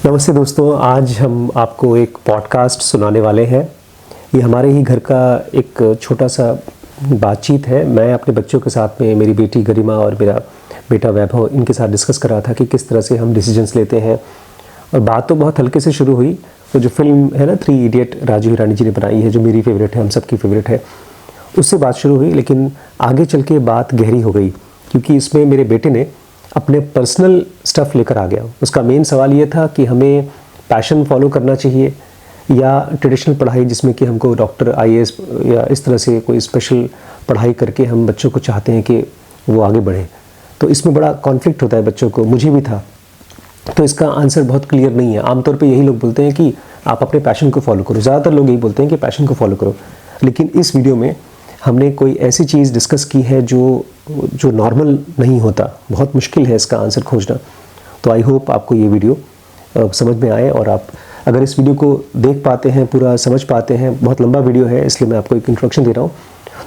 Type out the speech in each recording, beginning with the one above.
नमस्ते दोस्तों, आज हम आपको एक पॉडकास्ट सुनाने वाले हैं। ये हमारे ही घर का एक छोटा सा बातचीत है। मैं अपने बच्चों के साथ में, मेरी बेटी गरिमा और मेरा बेटा वैभव, इनके साथ डिस्कस कर रहा था कि किस तरह से हम डिसीजंस लेते हैं। और बात तो बहुत हल्के से शुरू हुई। वो जो फिल्म है ना, 3 इडियट, राजू हिरानी जी ने बनाई है, जो मेरी फेवरेट है, हम सबकी फेवरेट है, उससे बात शुरू हुई। लेकिन आगे चल के बात गहरी हो गई, क्योंकि इसमें मेरे बेटे ने अपने पर्सनल स्टफ़ लेकर आ गया। उसका मेन सवाल ये था कि हमें पैशन फॉलो करना चाहिए या ट्रेडिशनल पढ़ाई, जिसमें कि हमको डॉक्टर, आईएएस या इस तरह से कोई स्पेशल पढ़ाई करके हम बच्चों को चाहते हैं कि वो आगे बढ़ें। तो इसमें बड़ा कॉन्फ्लिक्ट होता है बच्चों को, मुझे भी था। तो इसका आंसर बहुत क्लियर नहीं है। आमतौर पे यही लोग बोलते हैं कि आप अपने पैशन को फॉलो करो। ज़्यादातर लोग यही बोलते हैं कि पैशन को फॉलो करो। लेकिन इस वीडियो में हमने कोई ऐसी चीज़ डिस्कस की है जो नॉर्मल नहीं होता। बहुत मुश्किल है इसका आंसर खोजना। तो आई होप आपको ये वीडियो समझ में आए, और आप अगर इस वीडियो को देख पाते हैं, पूरा समझ पाते हैं। बहुत लंबा वीडियो है, इसलिए मैं आपको एक इंट्रोडक्शन दे रहा हूँ।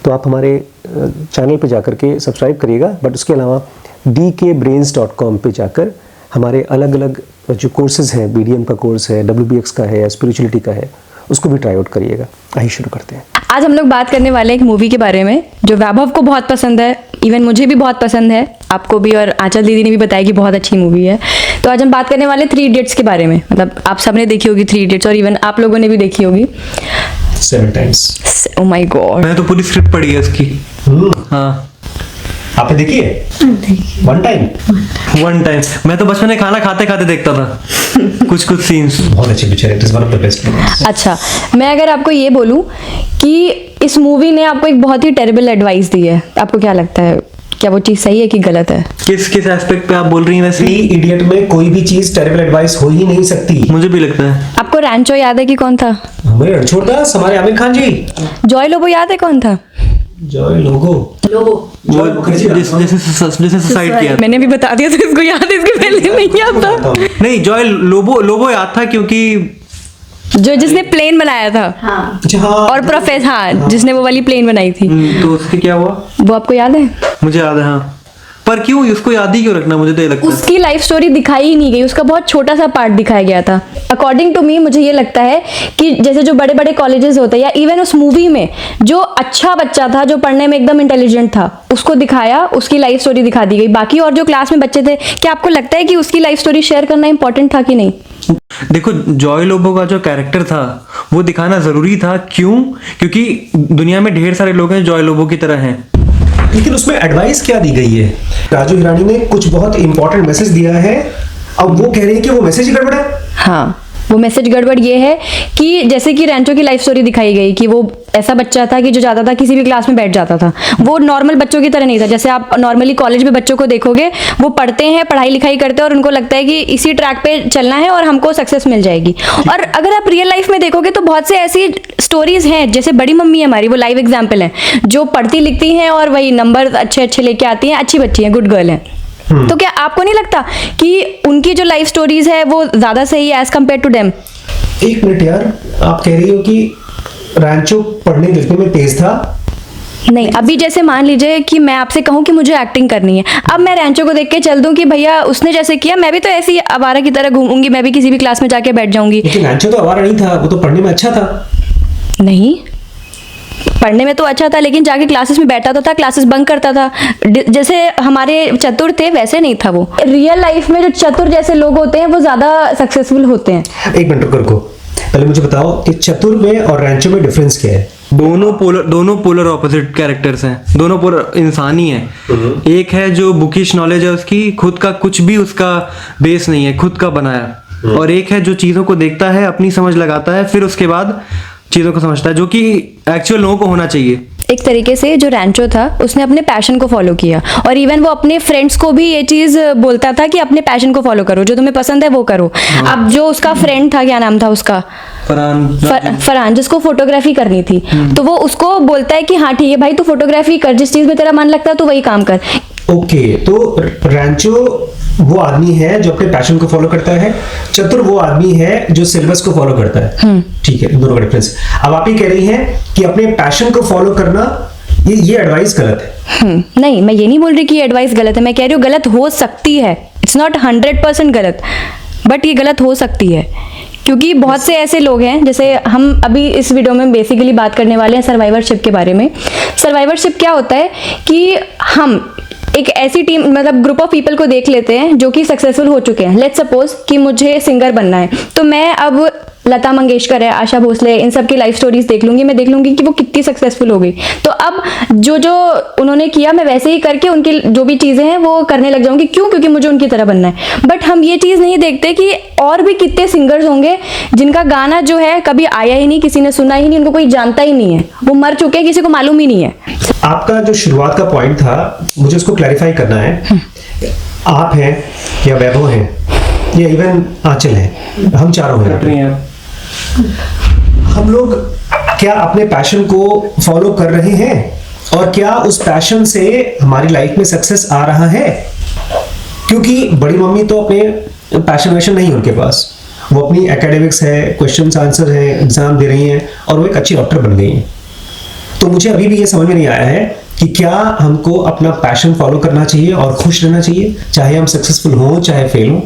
तो आप हमारे चैनल पे जाकर के सब्सक्राइब करिएगा, बट उसके अलावा dkbrains.com पे जाकर हमारे अलग अलग जो कोर्सेज़ हैं, BDM का कोर्स है, WBX का है, स्पिरिचुअलिटी का है, उसको भी ट्राई आउट करिएगा। आइए शुरू करते हैं। आज हम लोग बात करने वाले हैं एक मूवी के बारे में जो वैभव को बहुत पसंद है, इवन मुझे भी बहुत पसंद है, आपको भी, और आंचल दीदी ने भी बताया कि बहुत अच्छी मूवी है। तो आज हम बात करने वाले 3 इडियट्स के बारे में। मतलब आप सबने देखी होगी 3 इडियट्स, और इवन आप लोगों ने भी देखी होगी 7 टाइम्स। ओह माय गॉड, मैंने तो पूरी स्क्रिप्ट पढ़ी है इसकी। हाँ, आपने देखी है? 1 टाइम। मैं तो बचपन में खाना खाते खाते देखता था कुछ सीन्स। बहुत अच्छी पिक्चर है, it is one of the best. अच्छा, मैं अगर आपको ये बोलूं कि इस मूवी ने आपको एक बहुत ही टेरिबल एडवाइस दी है, आपको क्या लगता है? क्या वो चीज सही है कि गलत है? किस एस्पेक्ट पे आप बोल रही हैं? वैसे इडियट में कोई भी चीज टेरिबल एडवाइस हो ही नहीं सकती। मुझे भी लगता है। आपको रैंचो याद है कि कौन था? हमें रणछोड़ दास, हमारे आमिर खान जी। जॉय लोबो याद है कौन था? जॉय लोगो जैसे सुसाइड किया। मैंने भी बता दिया था, इसको याद है, इसके पहले नहीं याद था। नहीं, जॉय लोबो याद था, क्योंकि जिसने प्लेन बनाया था। हाँ। और प्रोफेसर, हाँ, जिसने वो वाली प्लेन बनाई थी। तो उसके क्या हुआ वो आपको याद है? मुझे याद है, हाँ। पर क्यों उसको याद ही क्यों रखना? मुझे तो ये लगता है उसकी लाइफ स्टोरी दिखाई ही नहीं गई, उसका बहुत छोटा सा पार्ट दिखाया गया था। अकॉर्डिंग टू मी, मुझे ये लगता है कि जैसे जो बड़े बड़े कॉलेजेस होते हैं, या इवन उस मूवी में जो अच्छा बच्चा था, जो पढ़ने में एकदम इंटेलिजेंट था, उसको दिखाया, उसकी लाइफ स्टोरी दिखा दी गई। बाकी और जो क्लास में बच्चे थे, क्या आपको लगता है कि उसकी लाइफ स्टोरी शेयर करना इंपॉर्टेंट था कि नहीं? देखो, जॉय लोबो का जो कैरेक्टर था वो दिखाना जरूरी था। क्यों? क्योंकि दुनिया में ढेर सारे लोग हैं जॉय लोबो की तरह हैं। लेकिन उसमें एडवाइस क्या दी गई है? राजू हिरानी ने कुछ बहुत इंपॉर्टेंट मैसेज दिया है, अब वो कह रही है कि वो मैसेज ही गड़बड़ है। हाँ, वो मैसेज गड़बड़ ये है कि जैसे कि रैंचो की लाइफ स्टोरी दिखाई गई कि वो ऐसा बच्चा था कि जो जाता था किसी भी क्लास में बैठ जाता था। वो नॉर्मल बच्चों की तरह नहीं था। जैसे आप नॉर्मली कॉलेज में बच्चों को देखोगे, वो पढ़ते हैं, पढ़ाई लिखाई करते हैं, और उनको लगता है कि इसी ट्रैक पे चलना है और हमको सक्सेस मिल जाएगी। और अगर आप रियल लाइफ में देखोगे तो बहुत से ऐसी स्टोरीज हैं, जैसे बड़ी मम्मी हमारी, वो लाइव एग्जाम्पल है, जो पढ़ती लिखती हैं और वही नंबर अच्छे अच्छे लेके आती हैं, अच्छी बच्ची हैं, गुड गर्ल है। तो क्या आपको नहीं लगता कि उनकी जो लाइफ स्टोरीज है वो ज्यादा सही है एज कम्पेयर टू देम? एक मिनट यार, आप कह रही हो कि रैंचो पढ़ने लिखने में तेज था? नहीं, अभी जैसे मान लीजिए कि मैं आपसे कहूं कि मुझे एक्टिंग करनी है, अब मैं रैंचो को देख के चल दूं कि भैया उसने जैसे किया, मैं भी तो ऐसी आवारा की तरह घूमूंगी, मैं भी किसी भी क्लास में जाके बैठ जाऊंगी। लेकिन रैंचो तो आवारा नहीं था, वो तो पढ़ने में अच्छा था। नहीं, पढ़ने में तो अच्छा था, लेकिन जाके क्लासेस में बैठता तो था, क्लासेस बंक करता था। जैसे हमारे चतुर थे वैसे नहीं था वो। रियल लाइफ में जो चतुर जैसे लोग होते हैं वो ज्यादा सक्सेसफुल होते हैं। एक मिनट रुको, पहले मुझे बताओ कि चतुर में और रैंचो में डिफरेंस क्या है? दोनों पोलर ऑपोजिट कैरेक्टर्स हैं, दोनों पोलर इंसान ही हैं। एक है जो बुकिश नॉलेज है उसकी, खुद का कुछ भी उसका बेस नहीं है, खुद का बनाया। और एक है जो चीजों को देखता है, अपनी समझ लगाता है, फिर उसके बाद चीजों को समझता है, जो कि एक्चुअल लोगों को होना चाहिए। एक तरीके से जो रैंचो था उसने अपने पैशन को फॉलो किया, और इवन वो अपने फ्रेंड्स को भी ये चीज बोलता था कि अपने पैशन को फॉलो करो, जो तुम्हें पसंद है वो करो। अब जो उसका फ्रेंड था, क्या नाम था उसका? फरहान, जिसको फोटोग्राफी करनी थी, तो वो उसको बोलता है कि हाँ ठीक है भाई, तू फोटोग्राफी कर, जिस चीज में तेरा मन लगता है तू वही काम कर। ओके, तो रैंचो वो आदमी है जो अपने पैशन को फॉलो करता है, चतुर वो आदमी है जो सिलेबस को फॉलो करता है। ठीक है, दोनों का डिफरेंस। अब आप ये कह रही हैं कि अपने पैशन को फॉलो करना ये एडवाइस गलत है? नहीं, मैं ये नहीं बोल रही कि ये एडवाइस गलत है, मैं कह रही हूँ गलत हो सकती है, इट्स नॉट 100% गलत। बट ये गलत हो सकती है, क्योंकि बहुत से ऐसे लोग हैं, जैसे हम अभी इस वीडियो में बेसिकली बात करने वाले हैं सर्वाइवरशिप के बारे में। सर्वाइवरशिप क्या होता है कि हम एक ऐसी टीम मतलब ग्रुप ऑफ पीपल को देख लेते हैं जो कि सक्सेसफुल हो चुके हैं। लेट्स सपोज कि मुझे सिंगर बनना है, तो मैं अब लता मंगेशकर है, आशा भोसले, इन सब की लाइफ स्टोरीज देख लूंगी, मैं देख लूंगी कि वो कितनी सक्सेसफुल हो गई। तो अब जो जो उन्होंने किया मैं वैसे ही करके उनकी जो भी चीज़ें हैं वो करने लग जाऊंगी। क्यों? क्योंकि मुझे उनकी तरह बनना है। बट हम ये चीज़ नहीं देखते कि और भी कितने सिंगर्स होंगे जिनका गाना जो है कभी आया ही नहीं, किसी ने सुना ही नहीं, उनको कोई जानता ही नहीं है, वो मर चुके हैं, किसी को मालूम ही नहीं है। आपका जो शुरुआत का पॉइंट था, मुझे उसको क्लैरिफाई करना है। आप हैं या वैभव हैं या इवन आंचल है, हम चारों हैं, हम लोग क्या अपने पैशन को फॉलो कर रहे हैं और क्या उस पैशन से हमारी लाइफ में सक्सेस आ रहा है? क्योंकि बड़ी मम्मी तो अपने पैशन वैशन नहीं है उनके पास, वो अपनी एकेडमिक्स है, क्वेश्चन आंसर है, एग्जाम दे रही हैं और वो एक अच्छी डॉक्टर बन गई हैं। तो मुझे अभी भी ये समझ में नहीं आया है कि क्या हमको अपना पैशन फॉलो करना चाहिए और खुश रहना चाहिए, चाहे हम सक्सेसफुल हों चाहे फेल हों,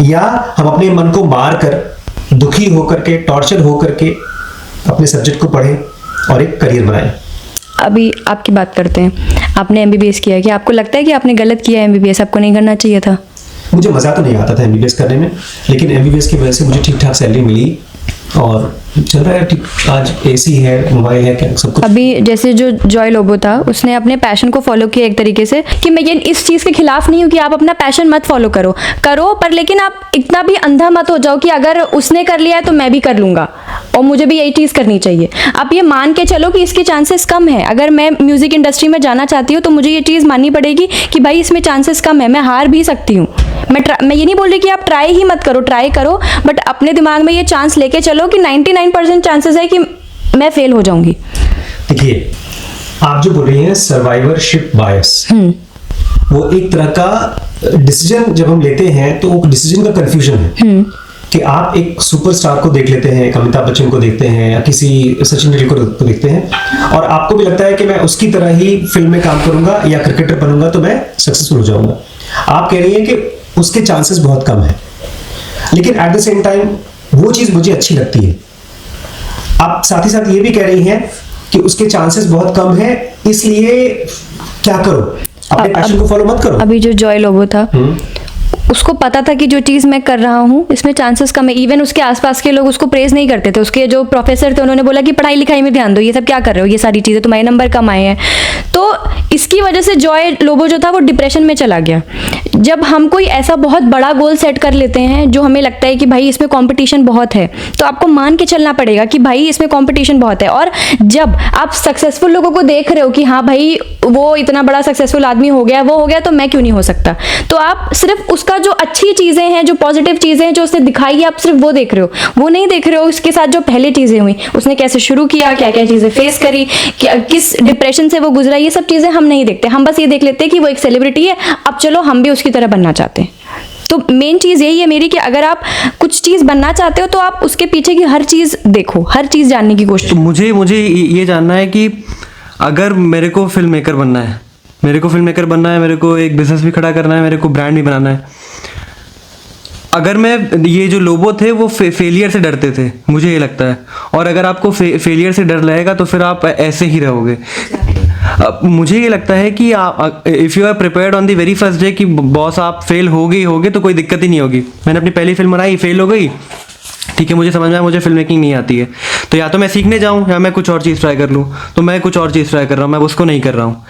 या हम अपने मन को मार कर, दुखी होकर के, टॉर्चर होकर के अपने सब्जेक्ट को पढ़ें और एक करियर बनाएं। अभी आपकी बात करते हैं, आपने एमबीबीएस किया है, कि आपको लगता है कि आपने गलत किया है एमबीबीएस, आपको नहीं करना चाहिए था? मुझे मज़ा तो नहीं आता था एमबीबीएस करने में, लेकिन एमबीबीएस की वजह से मुझे ठीक ठाक सैलरी मिली और चल रहा है ठीक। आज एसी है, मोबाइल है, क्या सब कुछ। अभी जैसे जो जॉय लोबो था, उसने अपने पैशन को फॉलो किया एक तरीके से, कि मैं ये इस चीज़ के खिलाफ नहीं हूँ कि आप अपना पैशन मत फॉलो करो पर लेकिन आप इतना भी अंधा मत हो जाओ कि अगर उसने कर लिया है तो मैं भी कर लूँगा और मुझे भी यही चीज़ करनी चाहिए। आप ये मान के चलो कि इसके चांसेस कम है। अगर मैं म्यूज़िक इंडस्ट्री में जाना चाहती हूँ तो मुझे ये चीज़ माननी पड़ेगी कि भाई इसमें चांसेस कम है, मैं हार भी सकती हूँ। मैं ये नहीं बोल रही कि आप ट्राई ही मत करो, ट्राई करो, बट अपने दिमाग में ये चांस लेके चलो कि 99% चांसेस है कि मैं फेल हो जाऊंगी। देखिए, आप जो बोल रही हैं सर्वाइवरशिप बायस, वो एक तरह का डिसीजन जब हम लेते हैं तो वो डिसीजन का कंफ्यूजन है कि आप एक सुपरस्टार को देख लेते हैं, एक अमिताभ बच्चन को देखते हैं या किसी सचिन तेंदुलकर को देखते हैं और आपको भी लगता है कि मैं उसकी तरह ही फिल्म में काम करूंगा या क्रिकेटर बनूंगा तो मैं सक्सेसफुल हो जाऊंगा। आप कह रही हैं कि उसके चांसेस बहुत कम है, लेकिन एट द सेम टाइम वो चीज मुझे अच्छी लगती है। आप साथ ही साथ ये भी कह रही हैं कि उसके चांसेस बहुत कम है, इसलिए क्या करो, अपने पैशन को फॉलो मत करो। अभी जो जॉय लोबो था, उसको पता था कि जो चीज़ मैं कर रहा हूँ इसमें चांसेस कम है। इवन उसके आसपास के लोग उसको प्रेज नहीं करते थे। उसके जो प्रोफेसर थे उन्होंने बोला कि पढ़ाई लिखाई में ध्यान दो, ये सब क्या कर रहे हो, ये सारी चीज़ें तुम्हारे नंबर कम आए हैं। तो इसकी वजह से जॉय लोबो जो था वो डिप्रेशन में चला गया। जब हम कोई ऐसा बहुत बड़ा गोल सेट कर लेते हैं जो हमें लगता है कि भाई इसमें कंपटीशन बहुत है, तो आपको मान के चलना पड़ेगा कि भाई इसमें कंपटीशन बहुत है। और जब आप सक्सेसफुल लोगों को देख रहे हो कि हाँ भाई वो इतना बड़ा सक्सेसफुल आदमी हो गया, वो हो गया, तो मैं क्यों नहीं हो सकता, तो आप सिर्फ उसका जो अच्छी चीज़ें हैं, जो पॉजिटिव चीज़ें हैं जो उसने दिखाई है, आप सिर्फ वो देख रहे हो, वो नहीं देख रहे हो उसके साथ जो पहले चीज़ें हुई, उसने कैसे शुरू किया, क्या क्या चीज़ें फेस करी, किस डिप्रेशन से वो गुजरा, ये सब चीज़ें हम नहीं देखते। हम बस ये देख लेते हैं कि वो एक सेलिब्रिटी है, अब चलो हम भी उसकी तरह बनना चाहते हैं। तो मेन चीज़ यही है मेरी कि अगर आप कुछ चीज़ बनना चाहते हो तो आप उसके पीछे की हर चीज़ देखो, हर चीज़ जानने की कोशिश। तो मुझे ये जानना है कि अगर मेरे को फिल्म मेकर बनना है, मेरे को एक बिजनेस भी खड़ा करना है, मेरे को ब्रांड भी बनाना है, अगर मैं ये जो लोबो थे वो फेलियर से डरते थे, मुझे ये लगता है। और अगर आपको फेलियर से डर लगेगा तो फिर आप ऐसे ही रहोगे। मुझे ये लगता है कि if you are prepared on the very first day कि बॉस आप फेल हो गए तो कोई दिक्कत ही नहीं होगी। मैंने अपनी पहली फिल्म बनाई, फेल हो गई, ठीक है, मुझे समझ में आया मुझे फिल्म मेकिंग नहीं आती है, तो या तो मैं सीखने जाऊँ या मैं कुछ और चीज़ ट्राई कर लूँ। तो मैं कुछ और चीज़ ट्राई कर रहा हूँ, मैं उसको नहीं कर रहा हूँ।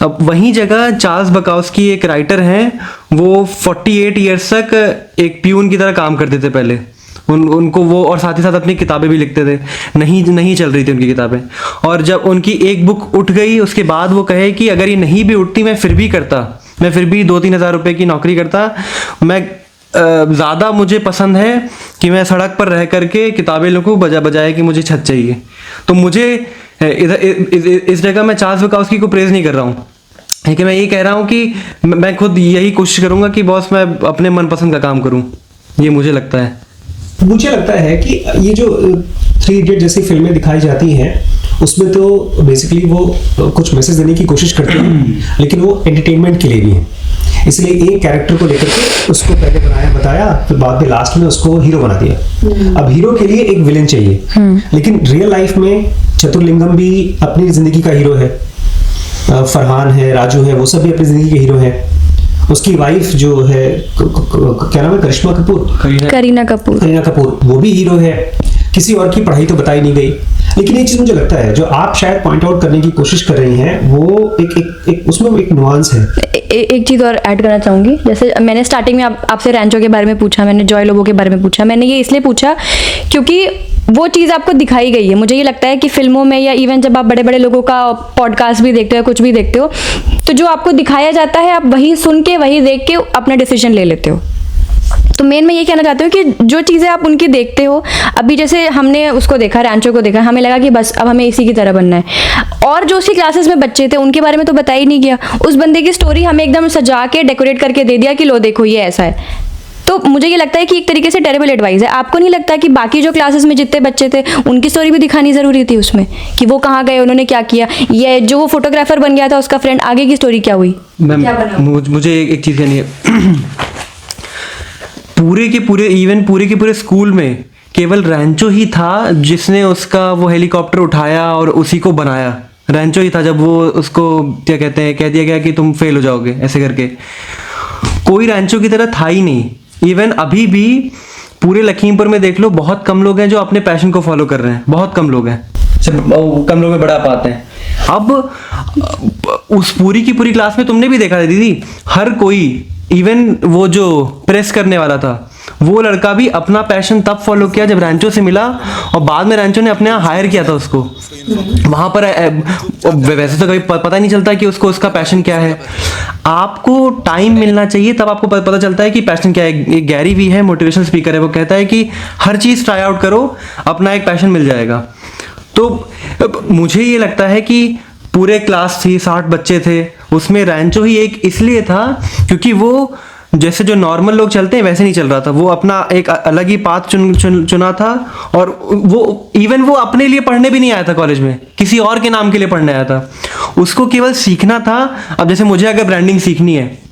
अब वहीं जगह चार्ल्स बकाउस्की एक राइटर हैं, वो 48 ईयर्स तक एक प्यून की तरह काम करते थे पहले। उनको वो और साथ ही साथ अपनी किताबें भी लिखते थे, नहीं चल रही थी उनकी किताबें। और जब उनकी एक बुक उठ गई उसके बाद वो कहे कि अगर ये नहीं भी उठती मैं फिर भी करता, मैं फिर भी 2-3 हज़ार रुपये की नौकरी करता। मैं ज़्यादा मुझे पसंद है कि मैं सड़क पर रह करके किताबें लिखूं बजाय कि मुझे छत चाहिए। तो मुझे इस जगह मैं चार्ल्स बकाउस्की को प्रेज़ नहीं कर रहा हूँ, लेकिन मैं ये कह रहा हूँ कि मैं खुद यही कोशिश करूँगा कि बॉस मैं अपने मनपसंद का काम करूँ। ये मुझे लगता है कि ये जो 3 इडियट जैसी फिल्में दिखाई जाती हैं उसमें तो बेसिकली वो कुछ मैसेज देने की कोशिश करते हैं, लेकिन वो एंटरटेनमेंट के लिए भी है। इसलिए एक कैरेक्टर को लेकर के उसको पहले बताया, फिर बाद में लास्ट में उसको हीरो बना दिया। अब हीरो के लिए एक विलेन चाहिए, लेकिन रियल लाइफ में चतुर्लिंगम भी अपनी जिंदगी का हीरो है, फरहान है, राजू है, वो सब भी अपनी जिंदगी के हीरो है। उसकी वाइफ जो है क्या नाम है, करिश्मा कपूर, करीना कपूर, वो भी हीरो है। किसी और की पढ़ाई तो बताई नहीं गई। लेकिन एक चीज मुझे लगता है जो आप शायद पॉइंट आउट करने की कोशिश कर रही हैं, वो एक उसमें एक नुआंस है। एक चीज़ और ऐड करना चाहूँगी। जैसे मैंने स्टार्टिंग में आपसे रैंचो के बारे में पूछा, मैंने जॉय लोबो के बारे में पूछा। मैंने ये इसलिए पूछा क्योंकि वो चीज़ आपको दिखाई गई है। मुझे ये लगता है कि फिल्मों में या इवन जब आप बड़े बड़े लोगों का पॉडकास्ट भी देखते हो, कुछ भी देखते हो, तो जो आपको दिखाया जाता है आप वही सुन के, वही देख के अपना डिसीजन ले लेते हो। तो मेन मैं ये कहना चाहती हूँ कि जो चीज़ें आप उनकी देखते हो, अभी जैसे हमने उसको देखा, रैंचो को देखा, हमें लगा कि बस अब हमें इसी की तरह बनना है। और जो उसकी क्लासेस में बच्चे थे उनके बारे में तो बताया ही नहीं गया। उस बंदे की स्टोरी हमें एकदम सजा के डेकोरेट करके दे दिया कि लो देखो ये ऐसा है। तो मुझे ये लगता है कि एक तरीके से टेरेबल एडवाइस है। आपको नहीं लगता कि बाकी जो क्लासेस में जितने बच्चे थे उनकी स्टोरी भी दिखानी ज़रूरी थी उसमें, कि वो कहाँ गए, उन्होंने क्या किया, ये जो वो फोटोग्राफर बन गया था उसका फ्रेंड, आगे की स्टोरी क्या हुई, क्या बना? मुझे एक चीज़ कहनी है। पूरे के पूरे स्कूल में केवल रैंचो ही था जिसने उसका वो हेलीकॉप्टर उठाया और उसी को बनाया। रैंचो ही था जब वो उसको क्या कहते हैं, कह दिया गया कि तुम फेल हो जाओगे ऐसे करके। कोई रैंचो की तरह था ही नहीं। इवन अभी भी पूरे लखीमपुर में देख लो, बहुत कम लोग हैं जो अपने पैशन को फॉलो कर रहे हैं, बहुत कम लोग हैं, सिर्फ कम लोग में बड़ा पाते हैं। अब उस पूरी की पूरी क्लास में तुमने भी देखा था दीदी, हर कोई, इवन वो जो प्रेस करने वाला था वो लड़का भी अपना पैशन तब फॉलो किया जब रैंचो से मिला, और बाद में रैंचो ने अपने यहाँ हायर किया था उसको। वहां पर वैसे तो कभी पता नहीं चलता कि उसको उसका पैशन क्या है। आपको टाइम मिलना चाहिए, तब आपको पता चलता है कि पैशन क्या है। एक गैरी वी है, मोटिवेशनल स्पीकर है, वो कहता है कि हर चीज ट्राई आउट करो, अपना एक पैशन मिल जाएगा। तो मुझे ये लगता है कि पूरे क्लास थी, 60 बच्चे थे, उसमें रैंचो ही एक इसलिए था क्योंकि वो जैसे जो नॉर्मल लोग चलते हैं वैसे नहीं चल रहा था। वो अपना एक अलग ही पाथ चुना था, और वो इवन वो अपने लिए पढ़ने भी नहीं आया था कॉलेज में, किसी और के नाम के लिए पढ़ने आया था। उसको केवल सीखना था। अब जैसे मुझे अगर ब्रांडिंग सीखनी है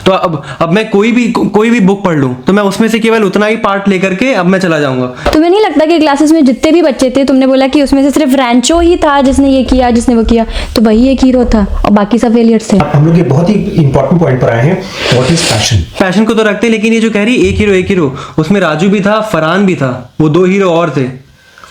तो अब मैं कोई भी बुक पढ़ लूं तो मैं उसमें से केवल उतना ही पार्ट लेकर के अब मैं चला जाऊंगा। तुम्हें नहीं लगता कि क्लासेस में जितने भी बच्चे थे, तुमने बोला कि उसमें से सिर्फ रैंचो ही था जिसने ये किया, जिसने वो किया, तो वही एक हीरो था और बाकी सब फेलियर्स थे। हम लोग ये बहुत ही इंपॉर्टेंट पॉइंट पर आए हैं, व्हाट इज पैशन। पैशन को तो रखते, लेकिन ये जो कह रही एक हीरो, उसमें राजू भी था, फरहान भी था, वो 2 हीरो और थे,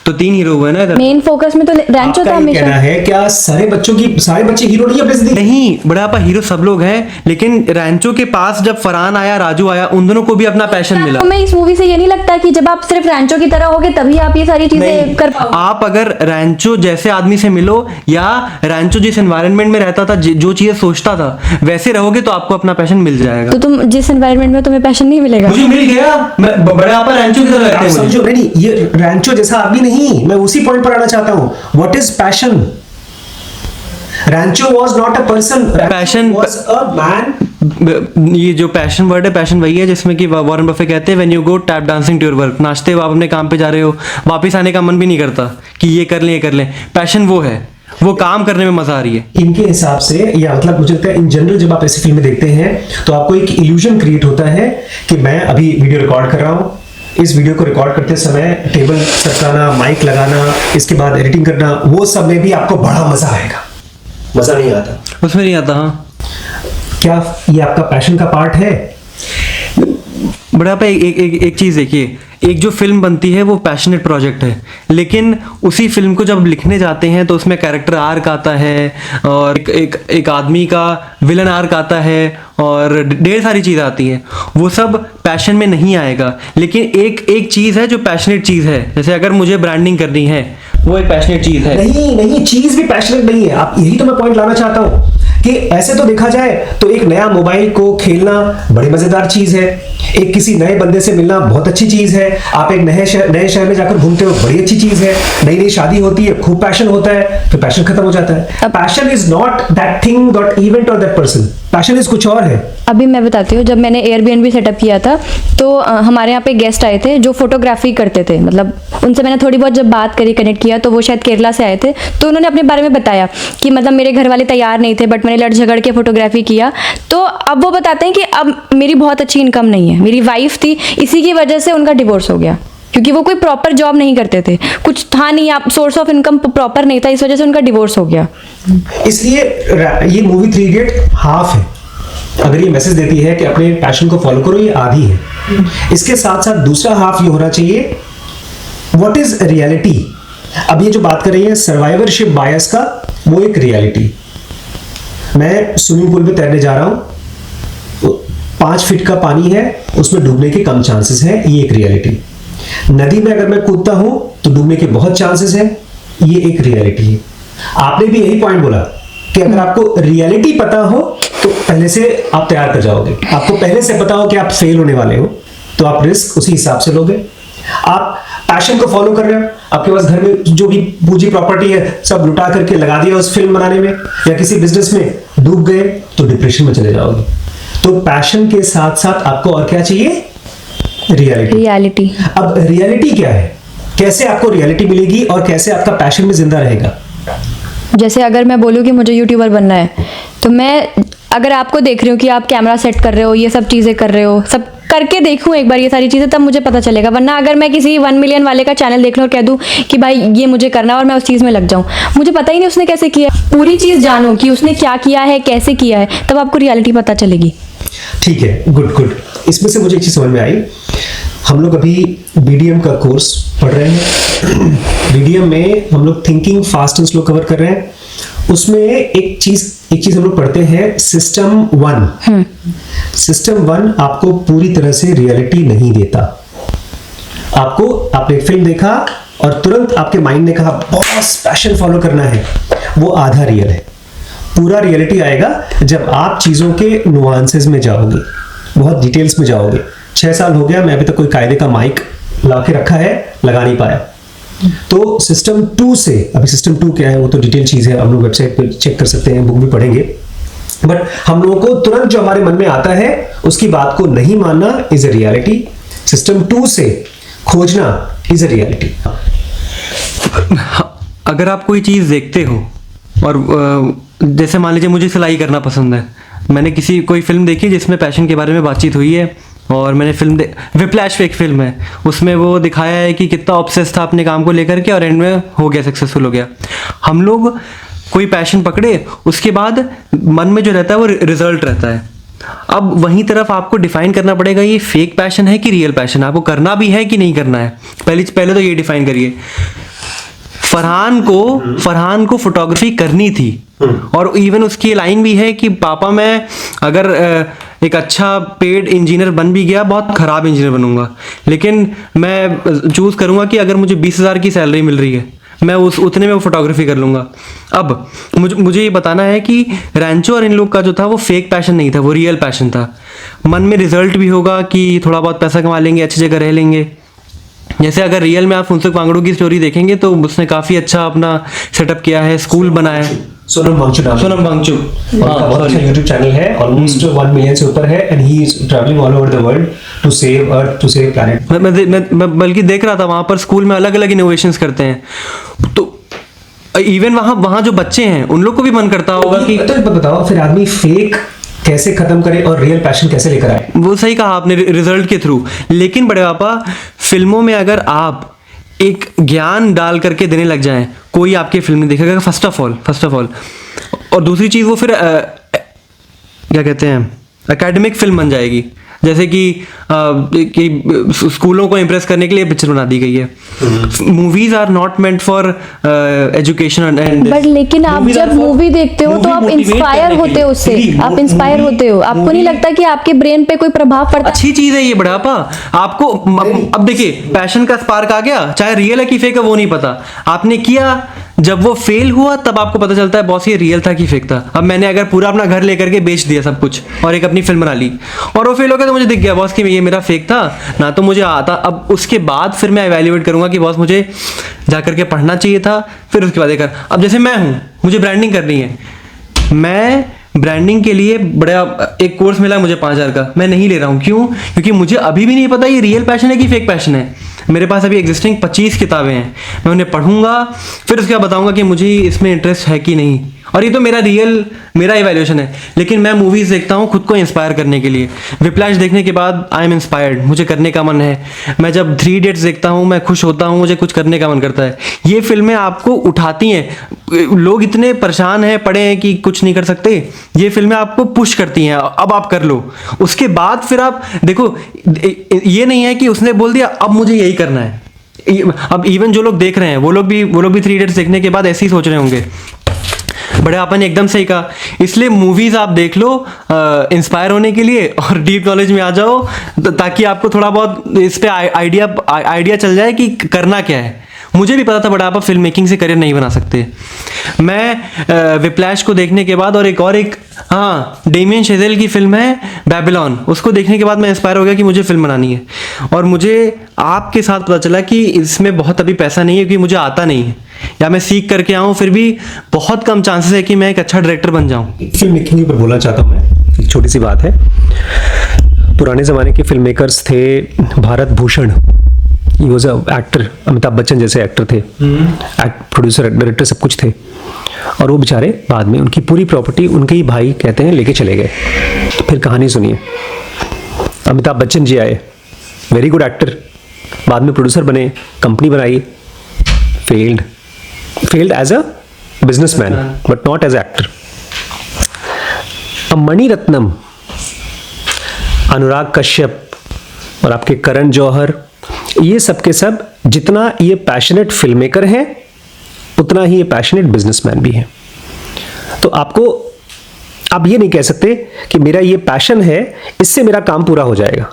तो 3 हीरो हुए ना इधर। मेन फोकस में तो रैंचो था हमेशा। कहना है क्या सारे बच्चे हीरो नहीं अपने जिंदगी? नहीं बड़ापा, हीरो सब लोग हैं, लेकिन रैंचो के पास जब फरहान आया, राजू आया, उन दोनों को भी अपना पैशन मिला। हमें इस मूवी से ये नहीं लगता कि जब आप सिर्फ रैंचो की तरह होगे तभी आप ये सारी चीजें कर पाओगे। आप अगर रैंचो जैसे आदमी से मिलो, या रैंचो जिस एनवायरनमेंट में रहता था, जो चीजें सोचता था, वैसे रहोगे तो आपको अपना पैशन मिल जाएगा। तो तुम जिस एनवायरनमेंट में तुम्हें पैशन नहीं मिलेगा, मुझे मिल गया, बड़ापा रैंचो की तरह समझो। नहीं, ये रैंचो जैसा आदमी नहीं, मैं उसी पॉइंट पर आना चाहता हूं। What is passion? Rancho was not a person, passion was a man. ये जो पैशन वर्ड है, पैशन वही है जिसमें कि वॉरेन बफे कहते हैं when you go tap dancing to your work, नाचते हुए आप अपने काम पे जा रहे हो, वापस आने का मन भी नहीं करता कि ये कर लें। पैशन वो है, वो काम करने में मजा आ रही है। इनके हिसाब से, या मतलब मुझे लगता है इन जनरल जब आप ऐसी फिल्में देखते हैं तो आपको एक इल्यूजन क्रिएट होता है कि मैं अभी वीडियो रिकॉर्ड कर रहा हूं, इस वीडियो को रिकॉर्ड करते समय टेबल सटकाना, माइक लगाना, इसके बाद एडिटिंग करना, वो सब में भी आपको बड़ा मजा आएगा। मजा नहीं आता उसमें, नहीं आता। हाँ, क्या ये आपका पैशन का पार्ट है? बड़ा पे एक चीज देखिए, एक जो फिल्म बनती है वो पैशनेट प्रोजेक्ट है, लेकिन उसी फिल्म को जब लिखने जाते हैं तो उसमें कैरेक्टर आर्क आता है, और एक आदमी का विलन आर्क आता है, और ढेर सारी चीज़ आती हैं। वो सब पैशन में नहीं आएगा। लेकिन एक चीज़ है जो पैशनेट चीज़ है, जैसे अगर मुझे ब्रांडिंग करनी है, वो एक पैशनेट चीज़ है। नहीं, चीज़ भी पैशनेट नहीं है। आप यही तो मैं पॉइंट लाना चाहता हूँ कि ऐसे तो देखा जाए तो एक नया मोबाइल को खेलना बड़ी मजेदार चीज है, एक किसी नए बंदे से मिलना बहुत अच्छी चीज है, आप एक नए शहर में जाकर घूमते हो, बड़ी अच्छी चीज है, नई शादी होती है, खूब पैशन होता है, फिर पैशन खत्म हो जाता है। Passion is not that thing, that event और दैट पर्सन। पैशन इज कुछ और है। अभी मैं बताती हूँ, जब मैंने एयरबीएनबी सेटअप किया था तो हमारे यहाँ पे गेस्ट आए थे जो फोटोग्राफी करते थे, मतलब उनसे मैंने थोड़ी बहुत जब बात करी, कनेक्ट किया, तो वो शायद केरला से आए थे, तो उन्होंने अपने बारे में बताया कि मतलब मेरे घर वाले तैयार नहीं थे बट मैंने लड़ झगड़ के फोटोग्राफी किया। तो अब वो बताते हैं कि अब मेरी बहुत अच्छी इनकम नहीं है, मेरी वाइफ थी, इसी की वजह से उनका डिवोर्स हो गया क्योंकि वो कोई प्रॉपर जॉब नहीं करते थे, कुछ था नहीं, आप सोर्स ऑफ इनकम प्रॉपर नहीं था, इस वजह से उनका डिवोर्स हो गया। इसलिए ये मूवी 3 इडियट हाफ है। अगर ये मैसेज देती है कि अपने पैशन को फॉलो करो, ये आधी है। इसके साथ साथ दूसरा हाफ ये होना चाहिए, व्हाट इज रियलिटी। अब ये जो बात कर रही है सर्वाइवरशिप बायस का, वो एक रियलिटी। मैं स्विमिंग पूल में तैरने जा रहा हूं, 5 फीट का पानी है, उसमें डूबने के कम चांसेस हैं, ये एक रियलिटी। नदी में अगर मैं कूदता हूं तो डूबने के बहुत चांसेस हैं, ये एक रियलिटी है। आपने भी यही पॉइंट बोला कि अगर आपको रियलिटी पता हो तो पहले से आप तैयार कर जाओगे। आपको पहले से पता हो कि आप फेल होने वाले हो तो आप रिस्क उसी हिसाब से लोगे। आप पैशन को फॉलो कर रहे हो, आपके पास घर में जो भी पूंजी प्रॉपर्टी है सब लुटा करके लगा दिया उस फिल्म बनाने में या किसी बिजनेस में डूब गए तो डिप्रेशन में चले जाओगे। तो पैशन के साथ साथ आपको और क्या चाहिए, रियलिटी। अब रियलिटी क्या है, कैसे आपको रियलिटी मिलेगी और कैसे आपका पैशन में जिंदा रहेगा। जैसे अगर मैं बोलूँ कि मुझे यूट्यूबर बनना है, तो मैं अगर आपको देख रही हूँ कि आप कैमरा सेट कर रहे हो, ये सब चीज़ें कर रहे हो, सब करके देखूँ एक बार ये सारी चीज़ें, तब मुझे पता चलेगा। वरना अगर मैं किसी 1 मिलियन वाले का चैनल देख लूँ और कह दूँ कि भाई ये मुझे करना है और मैं उस चीज़ में लग जाऊँ, मुझे पता ही नहीं उसने कैसे किया। पूरी चीज़ जानो कि उसने क्या किया है, कैसे किया है, तब आपको रियलिटी पता चलेगी। ठीक है, गुड। इसमें से मुझे एक चीज समझ में आई। हम लोग अभी BDM का कोर्स पढ़ रहे हैं। BDM में हम लोग thinking fast and slow cover कर रहे हैं। उसमें एक चीज हम लोग पढ़ते हैं, सिस्टम 1। सिस्टम 1 आपको पूरी तरह से रियलिटी नहीं देता। आपने एक फिल्म देखा और तुरंत आपके माइंड ने कहा बॉस पैशन फॉलो करना है, वो आधा रियल है। पूरा रियलिटी आएगा जब आप चीजों के नुआंसेस में जाओगे, बहुत डिटेल्स में जाओगे। 6 साल हो गया, मैं अभी तक कोई कायदे का माइक ला के रखा है, लगा नहीं पाया। तो सिस्टम 2 से, अभी सिस्टम 2 क्या है वो तो डिटेल चीज है, हम लोग वेबसाइट पे चेक कर सकते हैं, बुक भी पढ़ेंगे। बट हम लोगों को तुरंत जो हमारे मन में आता है उसकी बात को नहीं मानना इज अ रियलिटी। सिस्टम 2 से खोजना इज अ रियलिटी। अगर आप कोई चीज़ देखते हो और जैसे मान लीजिए मुझे सिलाई करना पसंद है, मैंने कोई फिल्म देखी जिसमें पैशन के बारे में बातचीत हुई है और मैंने फिल्म विप्लैश एक फिल्म है, उसमें वो दिखाया है कि कितना ऑब्सेस था अपने काम को लेकर के और एंड में हो गया, सक्सेसफुल हो गया। हम लोग कोई पैशन पकड़े, उसके बाद मन में जो रहता है वो रिजल्ट रहता है। अब वहीं तरफ आपको डिफाइन करना पड़ेगा ये फेक पैशन है कि रियल पैशन है, आपको करना भी है कि नहीं करना है। पहले तो ये डिफाइन करिए। फरहान को फोटोग्राफी करनी थी और इवन उसकी लाइन भी है कि पापा मैं अगर एक अच्छा पेड इंजीनियर बन भी गया, बहुत खराब इंजीनियर बनूंगा, लेकिन मैं चूज करूंगा कि अगर मुझे 20,000 की सैलरी मिल रही है मैं उतने में वो फोटोग्राफी कर लूंगा। अब मुझे ये बताना है कि रैंचो और इन लोग का जो था वो फेक पैशन नहीं था, वो रियल पैशन था। मन में रिजल्ट भी होगा कि थोड़ा बहुत पैसा कमा लेंगे, अच्छी जगह रह लेंगे। जैसे अगर रियल में आप फुनसुक वांगडू की स्टोरी देखेंगे तो उसने काफी अच्छा अपना सेटअप किया है, स्कूल बनाया है। सोनम वांगचुक बहुत अच्छा YouTube चैनल है, ऑलमोस्ट 1 मिलियन से ऊपर है and he is travelling all over the world to save earth, to save planet. मैं बल्कि देख रहा था वहां पर स्कूल में अलग अलग इनोवेशंस करते हैं, तो इवन वहां जो बच्चे हैं उन लोग को भी मन करता होगा कि तो बताओ फिर आदमी फेक कैसे खत्म करे और रियल पैशन कैसे लेकर आए। वो सही कहा आपने, रिजल्ट के थ्रू। लेकिन बड़े पापा फिल्मों में अगर आप एक ज्ञान डाल करके देने लग जाएं, कोई आपकी फिल्म नहीं देखेगा फर्स्ट ऑफ ऑल। और दूसरी चीज वो फिर क्या कहते हैं एकेडमिक फिल्म बन जाएगी, जैसे कि स्कूलों को इम्प्रेस करने के लिए पिक्चर बना दी गई है। Movies are not meant for education and but लेकिन आप जब मूवी देखते हो तो आप इंस्पायर होते हो उससे, आप इंस्पायर होते हो, आपको नहीं लगता कि आपके ब्रेन पे कोई प्रभाव पड़ता है? अच्छी चीज है ये बुढ़ापा। आपको अब देखिए पैशन का स्पार्क आ गया, चाहे रियल है कि फेक है वो नहीं पता, आपने किया, जब वो फेल हुआ तब आपको पता चलता है बॉस ये रियल था कि फेक था। अब मैंने अगर पूरा अपना घर लेकर के बेच दिया सब कुछ और एक अपनी फिल्म बना ली और वो फेल हो गया तो मुझे दिख गया बॉस कि ये मेरा फेक था ना, तो मुझे आता। अब उसके बाद फिर मैं इवैल्यूएट करूंगा कि बॉस मुझे जाकर के पढ़ना चाहिए था, फिर उसके बाद अब जैसे मैं हूं, मुझे ब्रांडिंग करनी है, मैं ब्रांडिंग के लिए बड़ा एक कोर्स मिला मुझे 5,000 का, मैं नहीं ले रहा हूँ। क्यों? क्योंकि मुझे अभी भी नहीं पता ये रियल पैशन है कि फेक पैशन है। मेरे पास अभी एग्जिस्टिंग 25 किताबें हैं, मैं उन्हें पढ़ूंगा, फिर उसके बाद बताऊंगा कि मुझे इसमें इंटरेस्ट है कि नहीं। और ये तो मेरा इवैल्यूएशन है। लेकिन मैं मूवीज़ देखता हूँ खुद को इंस्पायर करने के लिए। विप्लैश देखने के बाद आई एम इंस्पायर्ड, मुझे करने का मन है। मैं जब 3 इडियट्स देखता हूँ मैं खुश होता हूँ, मुझे कुछ करने का मन करता है। ये फिल्में आपको उठाती हैं। लोग इतने परेशान हैं, पड़े हैं कि कुछ नहीं कर सकते, ये फिल्में आपको पुश करती हैं, अब आप कर लो। उसके बाद फिर आप देखो, ये नहीं है कि उसने बोल दिया अब मुझे यही करना है। अब इवन जो लोग देख रहे हैं वो लोग भी 3 इडियट्स देखने के बाद ऐसे ही सोच रहे होंगे। बड़े आपने ने एकदम सही कहा। इसलिए मूवीज आप देख लो इंस्पायर होने के लिए, और डीप नॉलेज में आ जाओ ताकि आपको थोड़ा बहुत इस पे आइडिया चल जाए कि करना क्या है। मुझे भी पता था बड़ा आप फिल्म मेकिंग से करियर नहीं बना सकते। मैं विप्लैश को देखने के बाद और एक डेमियन शेज़ेल की फिल्म है बेबीलोन, उसको देखने के बाद मैं इंस्पायर हो गया कि मुझे फिल्म बनानी है। और मुझे आपके साथ पता चला कि इसमें बहुत अभी पैसा नहीं है, क्योंकि मुझे आता नहीं है, या मैं सीख करके आऊँ फिर भी बहुत कम चांसेस है कि मैं एक अच्छा डायरेक्टर बन जाऊँ। फिल्म मेकिंग पर बोलना चाहता हूँ मैं, एक छोटी सी बात है। पुराने ज़माने के फिल्म मेकर्स थे Bharat Bhushan, he was a actor, Amitabh Bachchan जैसे एक्टर थे, प्रोड्यूसर डायरेक्टर सब कुछ थे। और वो बेचारे बाद में उनकी पूरी प्रॉपर्टी उनके ही भाई कहते हैं लेके चले गए। फिर कहानी सुनिए, अमिताभ बच्चन जी आए, वेरी गुड एक्टर, बाद में प्रोड्यूसर बने, कंपनी बनाई, failed as a businessman but not as actor. अब मणिरत्नम, अनुराग कश्यप और आपके करण जौहर, ये सब के सब जितना ये पैशनेट फिल्म मेकर हैं उतना ही ये पैशनेट बिजनेसमैन भी हैं। तो आपको आप ये नहीं कह सकते कि मेरा ये पैशन है, इससे मेरा काम पूरा हो जाएगा।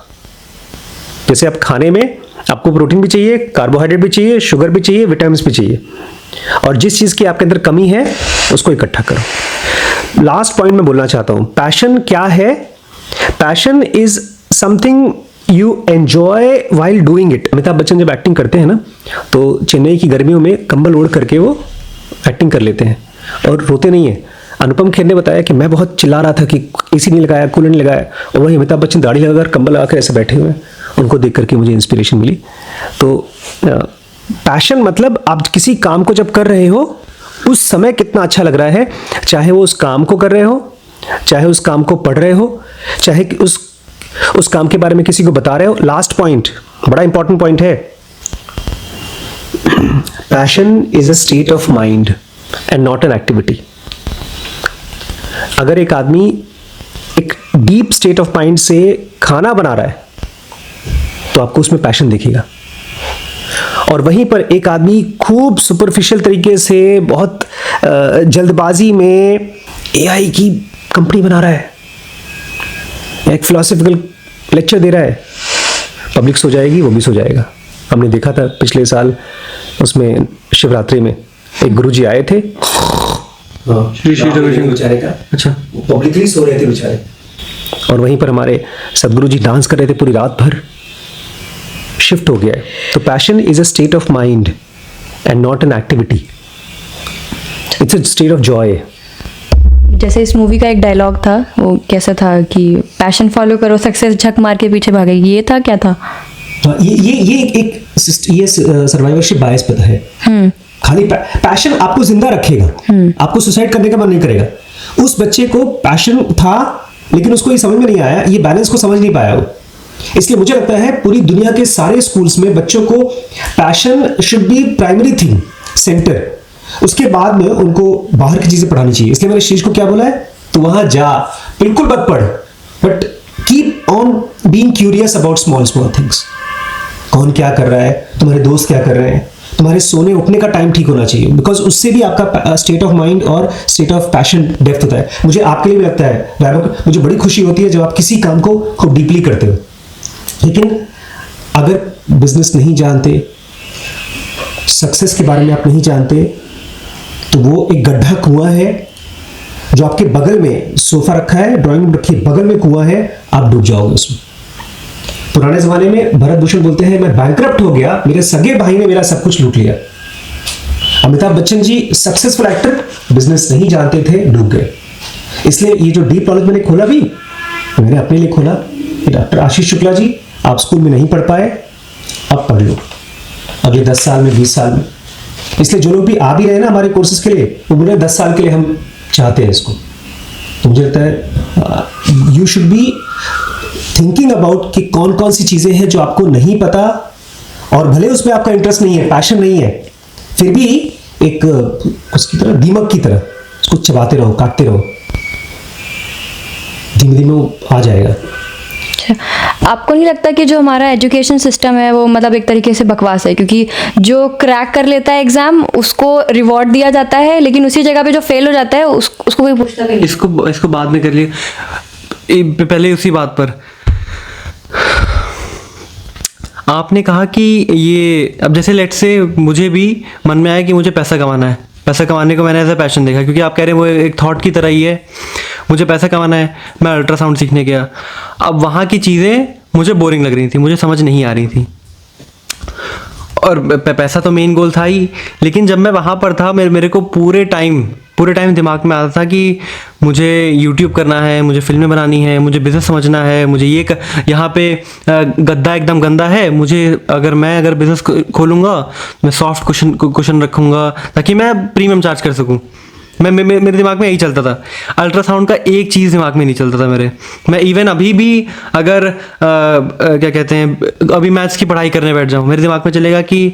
जैसे आप खाने में आपको प्रोटीन भी चाहिए, कार्बोहाइड्रेट भी चाहिए, शुगर भी चाहिए, विटामिन भी चाहिए, और जिस चीज़ की आपके अंदर कमी है उसको इकट्ठा करो। लास्ट पॉइंट मैं बोलना चाहता हूँ, पैशन क्या है? Passion is something you enjoy while doing it. Amitabh Bachchan जब एक्टिंग करते हैं ना, तो चेन्नई की गर्मियों में कंबल ओढ़ करके वो एक्टिंग कर लेते हैं और रोते नहीं है। अनुपम खेर ने बताया कि मैं बहुत चिल्ला रहा था कि एसी नहीं लगाया, कूलर नहीं लगाया, और वही अमिताभ बच्चन दाढ़ी लगाकर कंबल लगाकर ऐसे बैठे हुए हैं। उनको देख करके मुझे इंस्पिरेशन मिली। तो पैशन मतलब आप किसी काम को जब कर रहे हो उस समय कितना अच्छा लग रहा है, चाहे वो उस काम को कर रहे हो, चाहे उस काम को पढ़ रहे हो, चाहे उस काम के बारे में किसी को बता रहे हो। लास्ट पॉइंट बड़ा इंपॉर्टेंट पॉइंट है, passion is a state of mind and not an activity. अगर एक आदमी एक डीप स्टेट ऑफ माइंड से खाना बना रहा है तो आपको उसमें पैशन दिखेगा, और वहीं पर एक आदमी खूब सुपरफिशियल तरीके से बहुत जल्दबाजी में एआई की कंपनी बना रहा है, एक फिलोसॉफिकल लेक्चर दे रहा है, पब्लिक सो जाएगी, वो भी सो जाएगा। हमने देखा था पिछले साल उसमें शिवरात्रि में एक गुरुजी आए थे, श्री रविशंकर बेचारे का, अच्छा, पब्लिकली सो रहे थे बेचारे, और वहीं पर हमारे सदगुरु जी डांस कर रहे थे पूरी रात भर। शिफ्ट हो गया है। तो passion is a state of mind and not an activity, it's a state of Joy. जैसे इस मूवी का एक डायलॉग था, वो कैसा था कि पैशन फॉलो करो, सक्सेस झक मार के पीछे भागेगी, ये था क्या था? ये सर्वाइवरशिप बायस पता है। खाली पैशन आपको जिंदा रखेगा, आपको सुसाइड करने का मन नहीं करेगा। उस बच्चे को पैशन था लेकिन उसको ये समझ में नहीं आया, ये बैलेंस को समझ नहीं पाया वो। इसलिए मुझे लगता है पूरी दुनिया के सारे स्कूल्स में बच्चों को passion should be primary thing, centre. उसके बाद में उनको बाहर की चीजें पढ़ानी चाहिए। इसलिए मैंने शीश को क्या बोला है, तो वहां जा, बिल्कुल मत पढ़, but keep on being curious about small small things. कौन क्या कर रहा है, तुम्हारे दोस्त क्या कर रहे हैं, तुम्हारे सोने उठने का टाइम ठीक होना चाहिए, बिकॉज उससे भी आपका स्टेट ऑफ माइंड और स्टेट ऑफ पैशन डेप्थ होता है। मुझे आपके लिए भी लगता है वैभव, मुझे बड़ी खुशी होती है जब आप किसी काम को खूब डीपली करते हो। लेकिन अगर बिजनेस नहीं जानते, सक्सेस के बारे में आप नहीं जानते, तो वो एक गड्ढा कुआं है जो आपके बगल में सोफा रखा है, ड्राइंग रूम रखी है, बगल में कुआं है, आप डूब जाओगे उसमें। पुराने जमाने में भरत भूषण बोलते हैं, मैं बैंकरप्ट हो गया, मेरे सगे भाई ने मेरा सब कुछ लूट लिया। Amitabh Bachchan ji successful actor, business नहीं जानते थे, डूब गए। इसलिए ये जो डीप नॉलेज मैंने खोला भी, मैंने अपने लिए खोला कि डॉक्टर आशीष शुक्ला जी, आप स्कूल में नहीं पढ़ पाए, अब पढ़ लो अगले 10 साल में, 20 साल में। इसलिए जो लोग भी आ भी रहे हैं ना हमारे कोर्सेज के लिए, वो बोले 10 साल के लिए हम चाहते हैं इसको। तो मुझे लगता है you should be thinking about कि कौन कौन सी चीज़ें हैं जो आपको नहीं पता, और भले उसमें आपका इंटरेस्ट नहीं है, पैशन नहीं है, फिर भी एक उसकी तरह, दीमक की तरह उसको चबाते रहो, काटते रहो, धीमे धीमे वो आ जाएगा। आपको नहीं लगता कि जो हमारा एजुकेशन सिस्टम है वो मतलब एक तरीके से बकवास है? क्योंकि जो क्रैक कर लेता है एग्जाम उसको रिवॉर्ड दिया जाता है, लेकिन उसी जगह पे जो फेल हो जाता है उसको कोई पूछता नहीं। इसको बाद में कर लिए, पहले उसी बात पर आपने कहा कि ये अब जैसे लेट्स से मुझे भी मन में आया कि मुझे पैसा कमाना है, पैसा कमाने को मैंने एज अ पैशन देखा, क्योंकि आप कह रहे हैं वो एक थॉट की तरह ही है, मुझे पैसा कमाना है। मैं अल्ट्रासाउंड सीखने गया, अब वहाँ की चीज़ें मुझे बोरिंग लग रही थी, मुझे समझ नहीं आ रही थी, और पैसा तो मेन गोल था ही। लेकिन जब मैं वहाँ पर था, मेरे को पूरे टाइम दिमाग में आता था कि मुझे YouTube करना है, मुझे फिल्में बनानी है, मुझे बिज़नेस समझना है, मुझे यहाँ पे गद्दा एकदम गंदा है, मुझे अगर बिज़नेस खोलूँगा मैं सॉफ्ट कुशन रखूँगा ताकि मैं प्रीमियम चार्ज कर सकूँ। मेरे दिमाग में यही चलता था। अल्ट्रासाउंड का एक चीज़ दिमाग में नहीं चलता था मेरे। मैं इवन अभी भी अगर क्या कहते हैं, अभी मैथ्स की पढ़ाई करने बैठ जाऊँ, मेरे दिमाग में चलेगा कि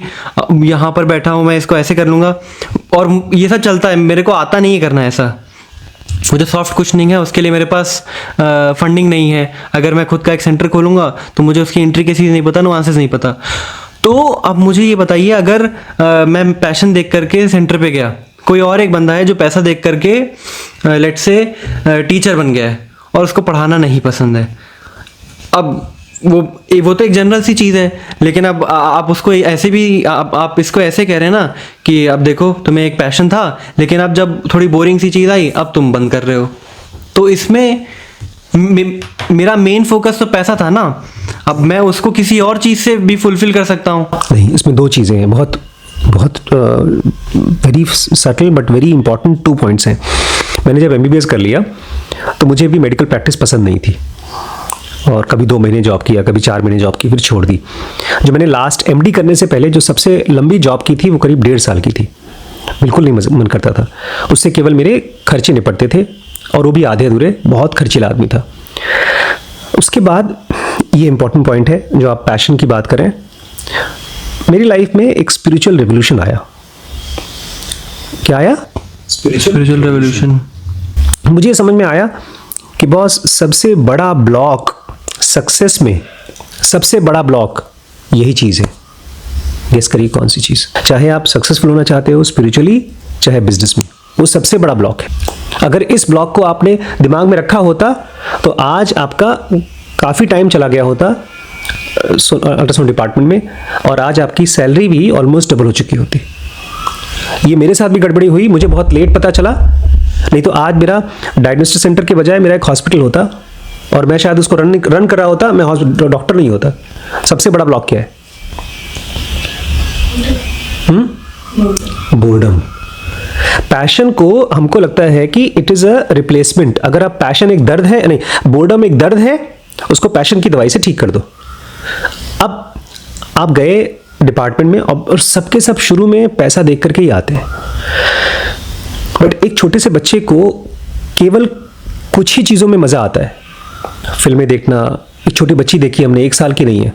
यहाँ पर बैठा हूँ, मैं इसको ऐसे कर लूँगा, और ये सब चलता है। मेरे को आता नहीं है करना ऐसा, मुझे सॉफ्ट कुशनिंग है, उसके लिए मेरे पास फंडिंग नहीं है। अगर मैं खुद का एक सेंटर खोलूँगा तो मुझे उसकी इंट्रिकेसीज नहीं पता, नुआंसेस नहीं पता। तो अब मुझे ये बताइए, अगर मैं पैशन देख करके सेंटर पे गया, कोई और एक बंदा है जो पैसा देख करके लेट्स से टीचर बन गया है और उसको पढ़ाना नहीं पसंद है। अब वो तो एक जनरल सी चीज़ है, लेकिन अब आप उसको ऐसे भी आप इसको ऐसे कह रहे हैं ना कि अब देखो तुम्हें एक पैशन था, लेकिन अब जब थोड़ी बोरिंग सी चीज़ आई अब तुम बंद कर रहे हो। तो इसमें मेरा मेन फोकस तो पैसा था ना, अब मैं उसको किसी और चीज़ से भी फुलफिल कर सकता हूँ। नहीं, इसमें दो चीज़ें हैं, बहुत very subtle but very important 2 points हैं। मैंने जब MBBS कर लिया तो मुझे भी मेडिकल प्रैक्टिस पसंद नहीं थी, और कभी 2 महीने जॉब किया, कभी 4 महीने जॉब की, फिर छोड़ दी। जो मैंने लास्ट MD करने से पहले जो सबसे लंबी जॉब की थी वो करीब 1.5 साल की थी, बिल्कुल नहीं मन करता था। उससे केवल मेरे खर्चे निपटते थे, और वो भी आधे अधूरे, बहुत खर्चीला आदमी था। उसके बाद ये इंपॉर्टेंट पॉइंट है जो आप पैशन की बात करें, मेरी लाइफ में एक स्पिरिचुअल रेवोल्यूशन आया। क्या आया? Spiritual revolution. मुझे ये समझ में आया कि बॉस, सबसे बड़ा ब्लॉक सक्सेस में, सबसे बड़ा ब्लॉक यही चीज़ है। गेस करिए कौन सी चीज़? चाहे आप सक्सेसफुल होना चाहते हो स्पिरिचुअली, चाहे बिजनेस में, वो सबसे बड़ा ब्लॉक है। अगर इस ब्लॉक को आपने दिमाग में रखा होता तो आज आपका काफ़ी टाइम चला गया होता अल्ट्रासाउंड डिपार्टमेंट में, और आज आपकी सैलरी भी ऑलमोस्ट डबल हो चुकी होती। ये मेरे साथ भी गड़बड़ी हुई, मुझे बहुत लेट पता चला, नहीं तो आज मेरा डायग्नोस्टिक सेंटर के बजाय मेरा एक हॉस्पिटल होता, और मैं शायद उसको रन कर रहा होता, मैं डॉक्टर नहीं होता। सबसे बड़ा ब्लॉक क्या है? बोर्डम। पैशन को हमको लगता है कि इट इज़ अ रिप्लेसमेंट। अगर आप पैशन एक दर्द है, नहीं, बोर्डम एक दर्द है, उसको पैशन की दवाई से ठीक कर दो। अब आप गए डिपार्टमेंट में, और सबके सब शुरू में पैसा देख करके ही आते हैं, बट एक छोटे से बच्चे को केवल कुछ ही चीज़ों में मज़ा आता है। फिल्में देखना, एक छोटी बच्ची देखी हमने, 1 साल की नहीं है,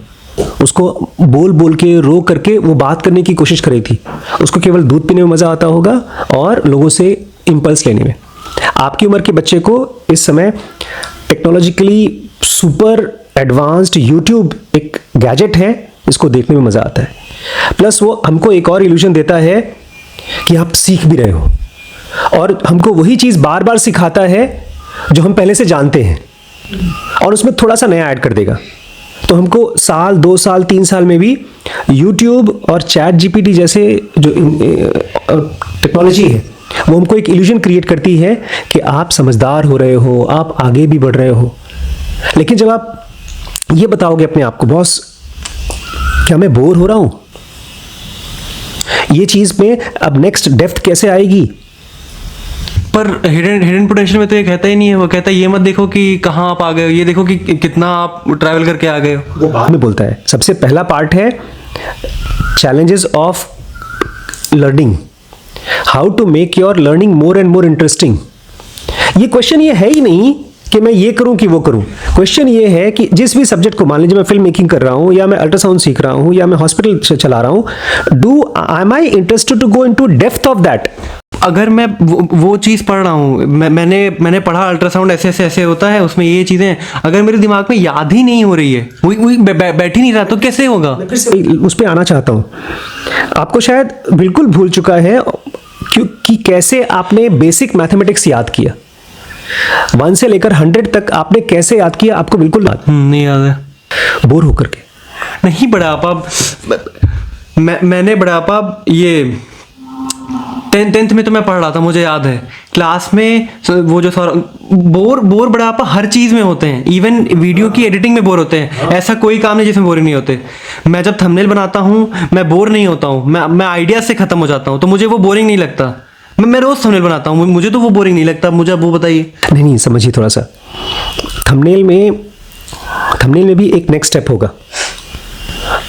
उसको बोल बोल के, रो करके वो बात करने की कोशिश कर रही थी। उसको केवल दूध पीने में मज़ा आता होगा और लोगों से इम्पल्स लेने में। आपकी उम्र के बच्चे को इस समय टेक्नोलॉजिकली सुपर एडवांस्ड यूट्यूब एक गैजेट है, इसको देखने में मज़ा आता है। प्लस वो हमको एक और इल्यूजन देता है कि आप सीख भी रहे हो, और हमको वही चीज़ बार बार सिखाता है जो हम पहले से जानते हैं, और उसमें थोड़ा सा नया ऐड कर देगा। तो हमको साल, 2 साल, 3 साल में भी YouTube और ChatGPT जैसे जो टेक्नोलॉजी है वो हमको एक इल्यूजन क्रिएट करती है कि आप समझदार हो रहे हो, आप आगे भी बढ़ रहे हो। लेकिन जब आप ये बताओगे अपने आप को, बॉस क्या मैं बोर हो रहा हूं, ये चीज में अब नेक्स्ट डेप्थ कैसे आएगी, पर हिडन पोटेंशियल में तो ये कहता ही नहीं है, वो कहता है ये मत देखो कि कहाँ आप आ गए हो, ये देखो कि कितना आप ट्रैवल करके आ गए हो। वो बाद में बोलता है। सबसे पहला पार्ट है challenges of learning, how to make your learning more and more interesting. ये क्वेश्चन ये है ही नहीं कि मैं ये करूं कि वो करूं। क्वेश्चन ये है कि जिस भी सब्जेक्ट को, मान लीजिए मैं फिल्म मेकिंग कर रहा हूं, या मैं अल्ट्रासाउंड सीख रहा हूं, या मैं हॉस्पिटल चला रहा हूं, am I interested to go into depth of that. अगर मैं वो चीज़ पढ़ रहा हूँ, मैंने पढ़ा अल्ट्रासाउंड ऐसे होता है, उसमें ये चीज़ें अगर मेरे दिमाग में याद ही नहीं हो रही है, वही बैठ ही नहीं रहा, तो कैसे होगा? फिर से उस पर आना चाहता हूँ। आपको शायद बिल्कुल भूल चुका है क्योंकि कैसे आपने बेसिक मैथमेटिक्स याद किया, 1 से लेकर 100 तक आपने कैसे याद किया, आपको बिल्कुल नहीं याद है। बोर होकर के नहीं बढ़ापा, मैंने बढ़ापा ये 10th में तो मैं पढ़ रहा था, मुझे याद है। क्लास में वो जो बोर बढ़ापा हर चीज़ में होते हैं, इवन वीडियो की एडिटिंग में बोर होते हैं। ऐसा कोई काम नहीं जिसमें बोर नहीं होते। मैं जब थंबनेल बनाता हूँ मैं बोर नहीं होता हूँ, मैं आइडिया से ख़त्म हो जाता हूँ, तो मुझे वो बोरिंग नहीं लगता। मैं रोज़ थंबनेल बनाता हूँ, मुझे तो वो बोरिंग नहीं लगता। मुझे अब वो बताइए। नहीं, समझिए थोड़ा सा। थंबनेल में भी एक नेक्स्ट स्टेप होगा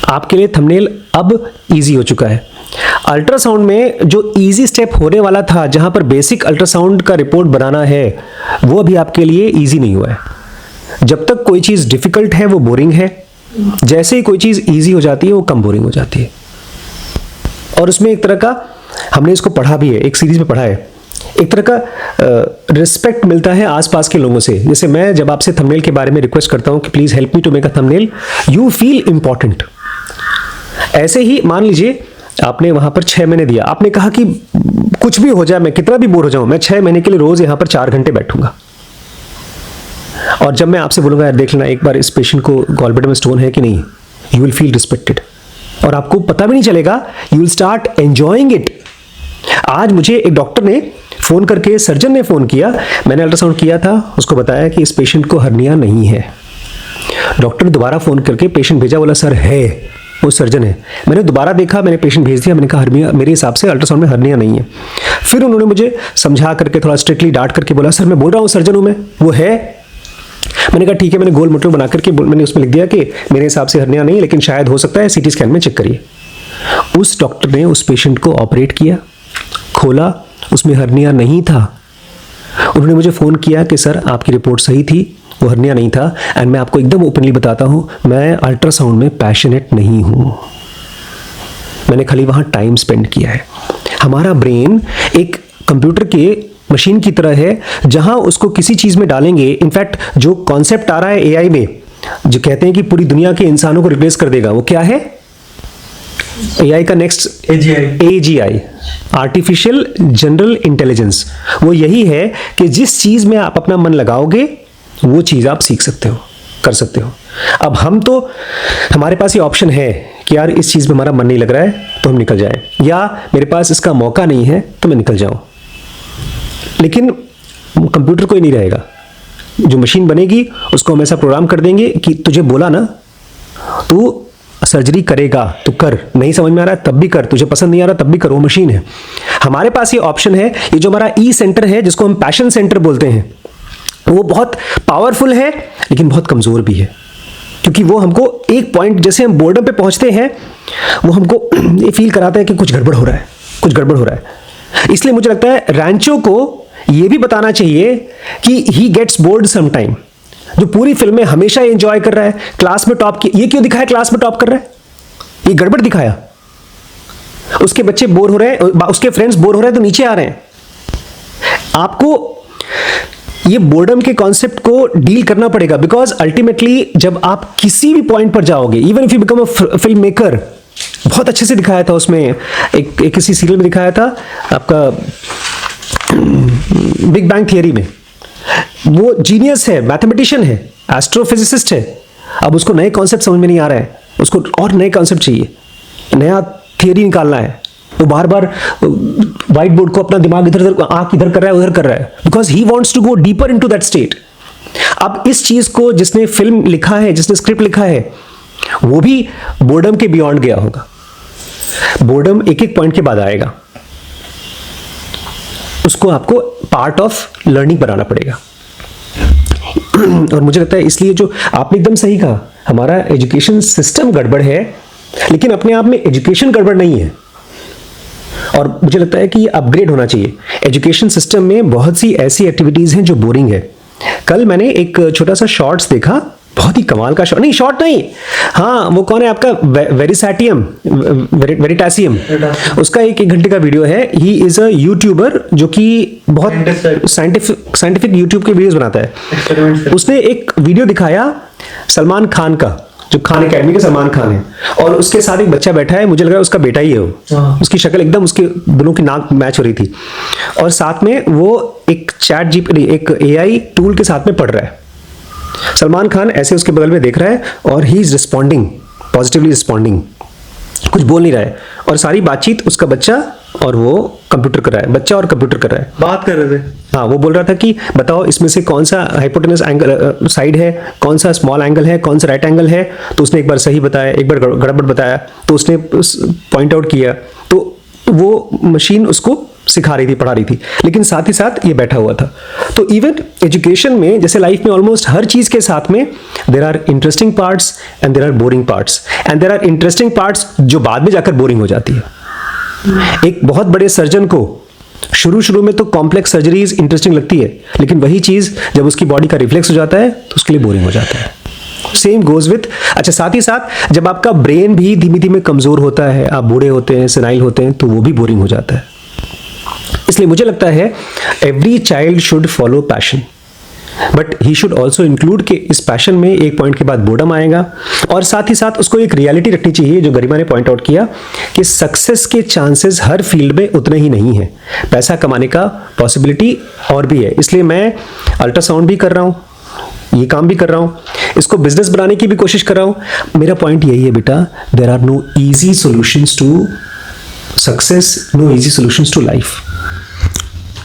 आपके लिए। थंबनेल अब इजी हो चुका है। अल्ट्रासाउंड में जो इजी स्टेप होने वाला था, जहां पर बेसिक अल्ट्रासाउंड का रिपोर्ट बनाना है, वो अभी आपके लिए इजी नहीं हुआ है। जब तक कोई चीज़ डिफिकल्ट है वो बोरिंग है, जैसे ही कोई चीज़ इजी हो जाती है वो कम बोरिंग हो जाती है। और उसमें एक तरह का, हमने इसको पढ़ा भी है, एक सीरीज में पढ़ा है, एक तरह का रिस्पेक्ट मिलता है आसपास के लोगों से। जैसे मैं जब आपसे थंबनेल के बारे में रिक्वेस्ट करता हूं कि please help me to make a thumbnail, you feel important. ऐसे ही मान लीजिए आपने वहां पर 6 महीने दिया, आपने कहा कि कुछ भी हो जाए, मैं कितना भी बोर हो जाऊं, मैं 6 महीने के लिए रोज यहां पर 4 घंटे बैठूंगा। और जब मैं आपसे बोलूंगा यार देख लेना एक बार इस पेशेंट को गॉलब्लैडर में स्टोन है कि नहीं, यू विल फील रिस्पेक्टेड और आपको पता भी नहीं चलेगा, you will start enjoying it. आज मुझे एक डॉक्टर ने फोन करके, सर्जन ने फोन किया, मैंने अल्ट्रासाउंड किया था, उसको बताया कि इस पेशेंट को हर्निया नहीं है। डॉक्टर ने दोबारा फोन करके पेशेंट भेजा, बोला सर है, वो सर्जन है। मैंने दोबारा देखा, मैंने पेशेंट भेज दिया, मैंने कहा हर्निया, मेरे हिसाब से अल्ट्रासाउंड में हर्निया नहीं है। फिर उन्होंने मुझे समझा करके थोड़ा स्ट्रिक्टली डांट करके बोला सर मैं बोल रहा हूँ सर्जन हूँ मैं, वो है। मैंने कहा ठीक है, मैंने गोल मोटर बना करके मैंने उसमें लिख दिया कि मेरे हिसाब से हर्निया नहीं, लेकिन शायद हो सकता है, सीटी स्कैन में चेक करिए। उस डॉक्टर ने उस पेशेंट को ऑपरेट किया, खोला, उसमें हर्निया नहीं था। उन्होंने मुझे फ़ोन किया कि सर आपकी रिपोर्ट सही थी, वो हर्निया नहीं था। एंड मैं आपको एकदम ओपनली बताता हूँ, मैं अल्ट्रासाउंड में पैशनेट नहीं हूँ, मैंने खाली वहाँ टाइम स्पेंड किया है। हमारा ब्रेन एक कंप्यूटर के मशीन की तरह है, जहाँ उसको किसी चीज़ में डालेंगे, इनफैक्ट जो कॉन्सेप्ट आ रहा है एआई में, जो कहते हैं कि पूरी दुनिया के इंसानों को रिप्लेस कर देगा, वो क्या है? एआई का next AGI, artificial general intelligence. वो यही है कि जिस चीज़ में आप अपना मन लगाओगे वो चीज़ आप सीख सकते हो, कर सकते हो। अब हम तो, हमारे पास ये ऑप्शन है कि यार इस चीज़ में हमारा मन नहीं लग रहा है तो हम निकल जाएं, या मेरे पास इसका मौका नहीं है तो मैं निकल जाऊं। लेकिन कंप्यूटर कोई नहीं रहेगा, जो मशीन बनेगी उसको हम ऐसा प्रोग्राम कर देंगे कि तुझे बोला ना तू सर्जरी करेगा तो कर, नहीं समझ में आ रहा है तब भी कर, तुझे पसंद नहीं आ रहा तब भी कर, वो मशीन है। हमारे पास ये ऑप्शन है। ये जो हमारा ई सेंटर है, जिसको हम पैशन सेंटर बोलते हैं, वो बहुत पावरफुल है लेकिन बहुत कमज़ोर भी है, क्योंकि वो हमको एक पॉइंट, जैसे हम बोर्डम पे पहुंचते हैं, वो हमको ये फील कराता है कि कुछ गड़बड़ हो रहा है, कुछ गड़बड़ हो रहा है। इसलिए मुझे लगता है रैंचो को ये भी बताना चाहिए कि ही गेट्स बोर्ड समटाइम। जो पूरी फिल्म में हमेशा एंजॉय कर रहा है, क्लास में टॉप किया, ये क्यों दिखाया क्लास में टॉप कर रहा है? ये गड़बड़ दिखाया। उसके बच्चे बोर हो रहे हैं, उसके फ्रेंड्स बोर हो रहे हैं तो नीचे आ रहे हैं। आपको ये बोर्डम के कॉन्सेप्ट को डील करना पड़ेगा, बिकॉज अल्टीमेटली जब आप किसी भी पॉइंट पर जाओगे, even if you become a film maker, बहुत अच्छे से दिखाया था उसमें, एक किसी सीरियल में दिखाया था आपका बिग बैंग थियरी में। वो जीनियस है, मैथमेटिशियन है, एस्ट्रोफिजिसिस्ट है। अब उसको नए कॉन्सेप्ट समझ में नहीं आ रहा है, उसको और नए कॉन्सेप्ट चाहिए, नया थियरी निकालना है। वो बार बार व्हाइट बोर्ड को अपना दिमाग इधर उधर, आंख इधर कर रहा है उधर कर रहा है, because he wants to go deeper into that state. अब इस चीज को जिसने फिल्म लिखा है, जिसने स्क्रिप्ट लिखा है, वो भी बोर्डम के बियॉन्ड गया होगा। बोर्डम एक एक पॉइंट के बाद आएगा, उसको आपको पार्ट ऑफ लर्निंग बनाना पड़ेगा। और मुझे लगता है इसलिए जो आपने एकदम सही कहा, हमारा एजुकेशन सिस्टम गड़बड़ है, लेकिन अपने आप में एजुकेशन गड़बड़ नहीं है। और मुझे लगता है कि ये अपग्रेड होना चाहिए। एजुकेशन सिस्टम में बहुत सी ऐसी एक्टिविटीज़ हैं जो बोरिंग है। कल मैंने एक छोटा सा शॉर्ट्स देखा, बहुत ही कमाल का शॉर्ट, नहीं शॉर्ट नहीं, हाँ वो कौन है आपका, वेरिटासियम, उसका एक घंटे का वीडियो है। ही इज़ अ यूट्यूबर जो कि बहुत साइंटिफिक यूट्यूब के वीडियोस बनाता है। उसने एक वीडियो दिखाया सलमान खान का, जो खान एकेडमी के सलमान खान है, और उसके साथ एक बच्चा बैठा है, मुझे लग रहा है उसका बेटा ही है वो, उसकी शक्ल एकदम, उसके दोनों की नाक मैच हो रही थी, और साथ में वो एक एक AI टूल के साथ में पढ़ रहा है। सलमान खान ऐसे उसके बगल में देख रहा है और he is responding, positively responding, कुछ बोल नहीं रहा है, और सारी बातचीत उसका बच्चा और वो कंप्यूटर कर रहा है, बच्चा और कंप्यूटर कर रहा है, बात कर रहे थे। हाँ, वो बोल रहा था कि बताओ इसमें से कौन सा हाइपोटेनस एंगल साइड है, कौन सा स्मॉल एंगल है, कौन सा राइट एंगल है। तो उसने एक बार सही बताया, एक बार गड़बड़ बताया, तो उसने पॉइंट आउट किया, तो वो मशीन उसको सिखा रही थी, पढ़ा रही थी, लेकिन साथ ही साथ ये बैठा हुआ था। तो इवन एजुकेशन में, जैसे लाइफ में ऑलमोस्ट हर चीज के साथ में there are interesting parts and there are boring parts, and there are interesting parts जो बाद में जाकर बोरिंग हो जाती है। एक बहुत बड़े सर्जन को शुरू में तो कॉम्प्लेक्स सर्जरीज इंटरेस्टिंग लगती है, लेकिन वही चीज जब उसकी बॉडी का रिफ्लेक्स हो जाता है तो उसके लिए बोरिंग हो जाता है। सेम गोज विथ, अच्छा साथ ही साथ जब आपका ब्रेन भी धीमे धीमे कमजोर होता है, आप बूढ़े होते हैं, सेनाइल होते हैं, तो वो भी बोरिंग हो जाता है। इसलिए मुझे लगता है every child should follow passion, but he should also include कि इस पैशन में एक पॉइंट के बाद बोर्डम आएगा, और साथ ही साथ उसको एक रियलिटी रखनी चाहिए, जो गरिमा ने पॉइंट आउट किया कि सक्सेस के चांसेस हर फील्ड में उतने ही नहीं है, पैसा कमाने का पॉसिबिलिटी और भी है। इसलिए मैं अल्ट्रासाउंड भी कर रहा हूँ, ये काम भी कर रहा हूँ, इसको बिजनेस बनाने की भी कोशिश कर रहा हूँ। मेरा पॉइंट यही है बेटा, there are no easy solutions to success, no easy solutions to life.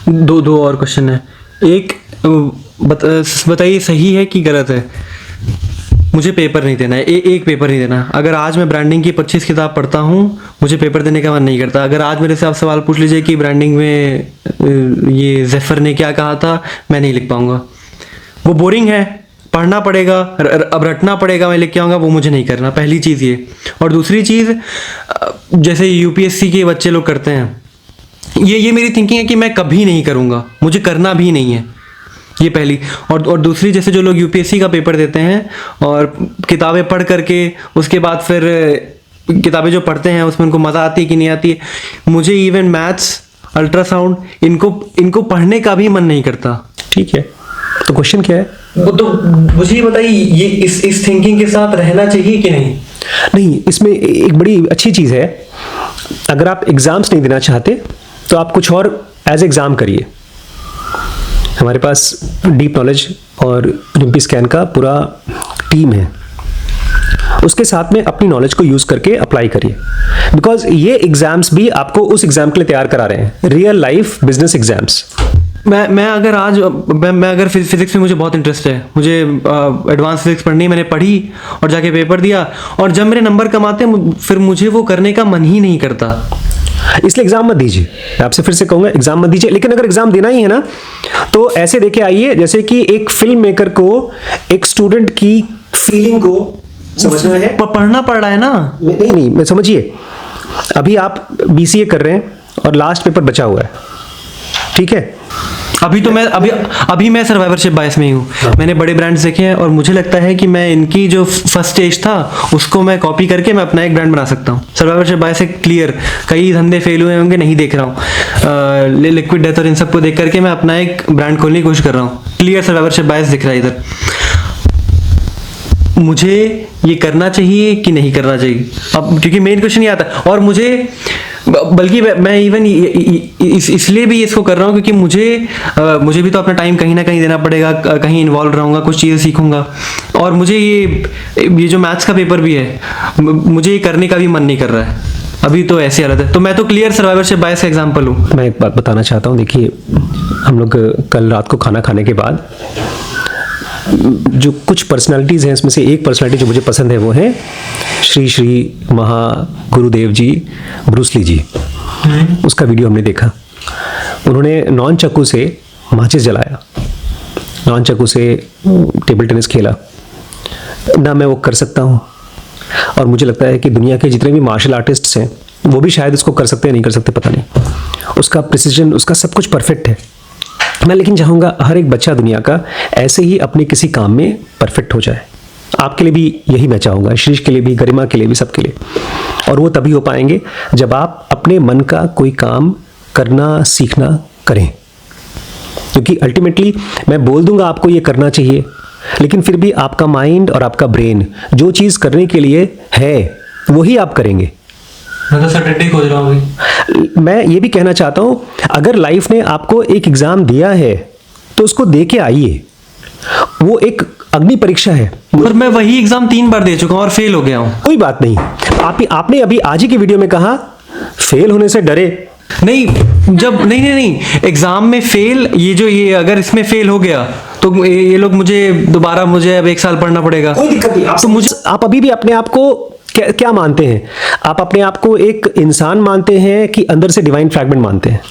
दो और क्वेश्चन है। एक बताइए सही है कि गलत है, मुझे पेपर नहीं देना है, एक पेपर नहीं देना। अगर आज मैं ब्रांडिंग की 25 किताब पढ़ता हूँ, मुझे पेपर देने का मन नहीं करता। अगर आज मेरे से आप सवाल पूछ लीजिए कि ब्रांडिंग में ये ज़ेफर ने क्या कहा था, मैं नहीं लिख पाऊंगा, वो बोरिंग है, पढ़ना पड़ेगा, अब रटना पड़ेगा, मैं लिख के आऊँगा, वो मुझे नहीं करना। पहली चीज़ ये। और दूसरी चीज़, जैसे UPSC के बच्चे लोग करते हैं, ये मेरी थिंकिंग है कि मैं कभी नहीं करूँगा, मुझे करना भी नहीं है, ये पहली। और दूसरी, जैसे जो लोग UPSC का पेपर देते हैं और किताबें पढ़ करके उसके बाद फिर किताबें जो पढ़ते हैं उसमें उनको मज़ा आती है कि नहीं आती है, मुझे इवन मैथ्स, अल्ट्रासाउंड, इनको पढ़ने का भी मन नहीं करता। ठीक है, तो क्वेश्चन क्या है? वो तो मुझे ये बताइए, ये इस थिंकिंग के साथ रहना चाहिए कि नहीं? नहीं, इसमें एक बड़ी अच्छी चीज़ है, अगर आप एग्ज़ाम्स नहीं देना चाहते तो आप कुछ और एज एग्ज़ाम करिए। हमारे पास डीप नॉलेज और रिम्पी स्कैन का पूरा टीम है, उसके साथ में अपनी नॉलेज को यूज़ करके अप्लाई करिए, बिकॉज ये एग्ज़ाम्स भी आपको उस एग्ज़ाम के लिए तैयार करा रहे हैं, रियल लाइफ बिजनेस एग्ज़ाम्स। मैं अगर फिजिक्स में मुझे बहुत इंटरेस्ट है, मुझे एडवांस फिजिक्स पढ़नी है, मैंने पढ़ी और जाके पेपर दिया, और जब मेरे नंबर कम आते हैं फिर मुझे वो करने का मन ही नहीं करता। इसलिए एग्जाम मत दीजिए, मैं आपसे फिर से कहूंगा एग्जाम मत दीजिए। लेकिन अगर एग्जाम देना ही है ना, तो ऐसे देखे आइए जैसे कि एक फिल्म मेकर को एक स्टूडेंट की फीलिंग को समझना है, पढ़ना पड़ रहा है ना। नहीं, मैं समझिए, अभी आप BCA कर रहे हैं और लास्ट पेपर बचा हुआ है, ठीक है, अभी मैं सर्वाइवरशिप बायस में ही हूँ। मैंने बड़े ब्रांड्स देखे हैं और मुझे लगता है कि मैं इनकी जो फर्स्ट स्टेज था उसको मैं कॉपी करके मैं अपना एक ब्रांड बना सकता हूँ। सर्वाइवरशिप बायस से क्लियर, कई धंधे फेल हुए होंगे, नहीं देख रहा हूँ, लिक्विड डेथ और इन सबको देख करके मैं अपना एक ब्रांड खोलने की कोशिश कर रहा हूँ। क्लियर सर्वाइवरशिप बायस दिख रहा है इधर। मुझे ये करना चाहिए कि नहीं करना चाहिए, अब क्योंकि मेन क्वेश्चन ये आता है। और मुझे बल्कि मैं इवन इसलिए भी इसको कर रहा हूँ क्योंकि मुझे भी तो अपना टाइम कहीं ना कहीं देना पड़ेगा, कहीं इन्वॉल्व रहूँगा, कुछ चीज़ें सीखूंगा। और मुझे ये जो मैथ्स का पेपर भी है, मुझे ये करने का भी मन नहीं कर रहा है, अभी तो ऐसी हालत है। तो मैं तो क्लियर सर्वाइवरशिप बायस का एग्जाम्पल हूँ। मैं एक बात बताना चाहता हूँ, देखिए हम लोग कल रात को खाना खाने के बाद जो कुछ पर्सनालिटीज़ हैं, इसमें से एक पर्सनालिटी जो मुझे पसंद है वो है श्री महा गुरुदेव जी, ब्रूस ली जी। उसका वीडियो हमने देखा। उन्होंने नॉन चाकू से माचिस जलाया, नॉन चाकू से टेबल टेनिस खेला ना, मैं वो कर सकता हूँ। और मुझे लगता है कि दुनिया के जितने भी मार्शल आर्टिस्ट्स हैं वो भी शायद इसको कर सकते हैं, नहीं कर सकते पता नहीं। उसका प्रिसीजन, उसका सब कुछ परफेक्ट है। मैं लेकिन चाहूँगा हर एक बच्चा दुनिया का ऐसे ही अपने किसी काम में परफेक्ट हो जाए। आपके लिए भी यही मैं चाहूँगा, श्रीश के लिए भी, गरिमा के लिए भी, सबके लिए। और वो तभी हो पाएंगे जब आप अपने मन का कोई काम करना सीखना करें। क्योंकि अल्टीमेटली मैं बोल दूंगा आपको ये करना चाहिए, लेकिन फिर भी आपका माइंड और आपका ब्रेन जो चीज़ करने के लिए है वही आप करेंगे। मैं तो सैटरडे खोज रहा हूँ। मैं ये भी कहना चाहता हूँ, अगर लाइफ ने आपको एक एग्ज़ाम दिया है तो उसको दे के आइए। वो एक अग्नि परीक्षा है। और मैं वही एग्जाम 3 बार दे चुका हूँ और फेल हो गया हूँ। कोई बात नहीं, आपने अभी आज ही की वीडियो में कहा फेल होने से डरे। नहीं, जब नहीं एग्जाम में फेल, ये अगर इसमें फेल हो गया तो ये लोग दोबारा मुझे अब 1 साल पढ़ना पड़ेगा। कोई दिक्कत नहीं। तो मुझे, आप अभी भी अपने आप को क्या मानते हैं? आप अपने आप को एक इंसान मानते हैं कि अंदर से डिवाइन फ्रैगमेंट मानते हैं?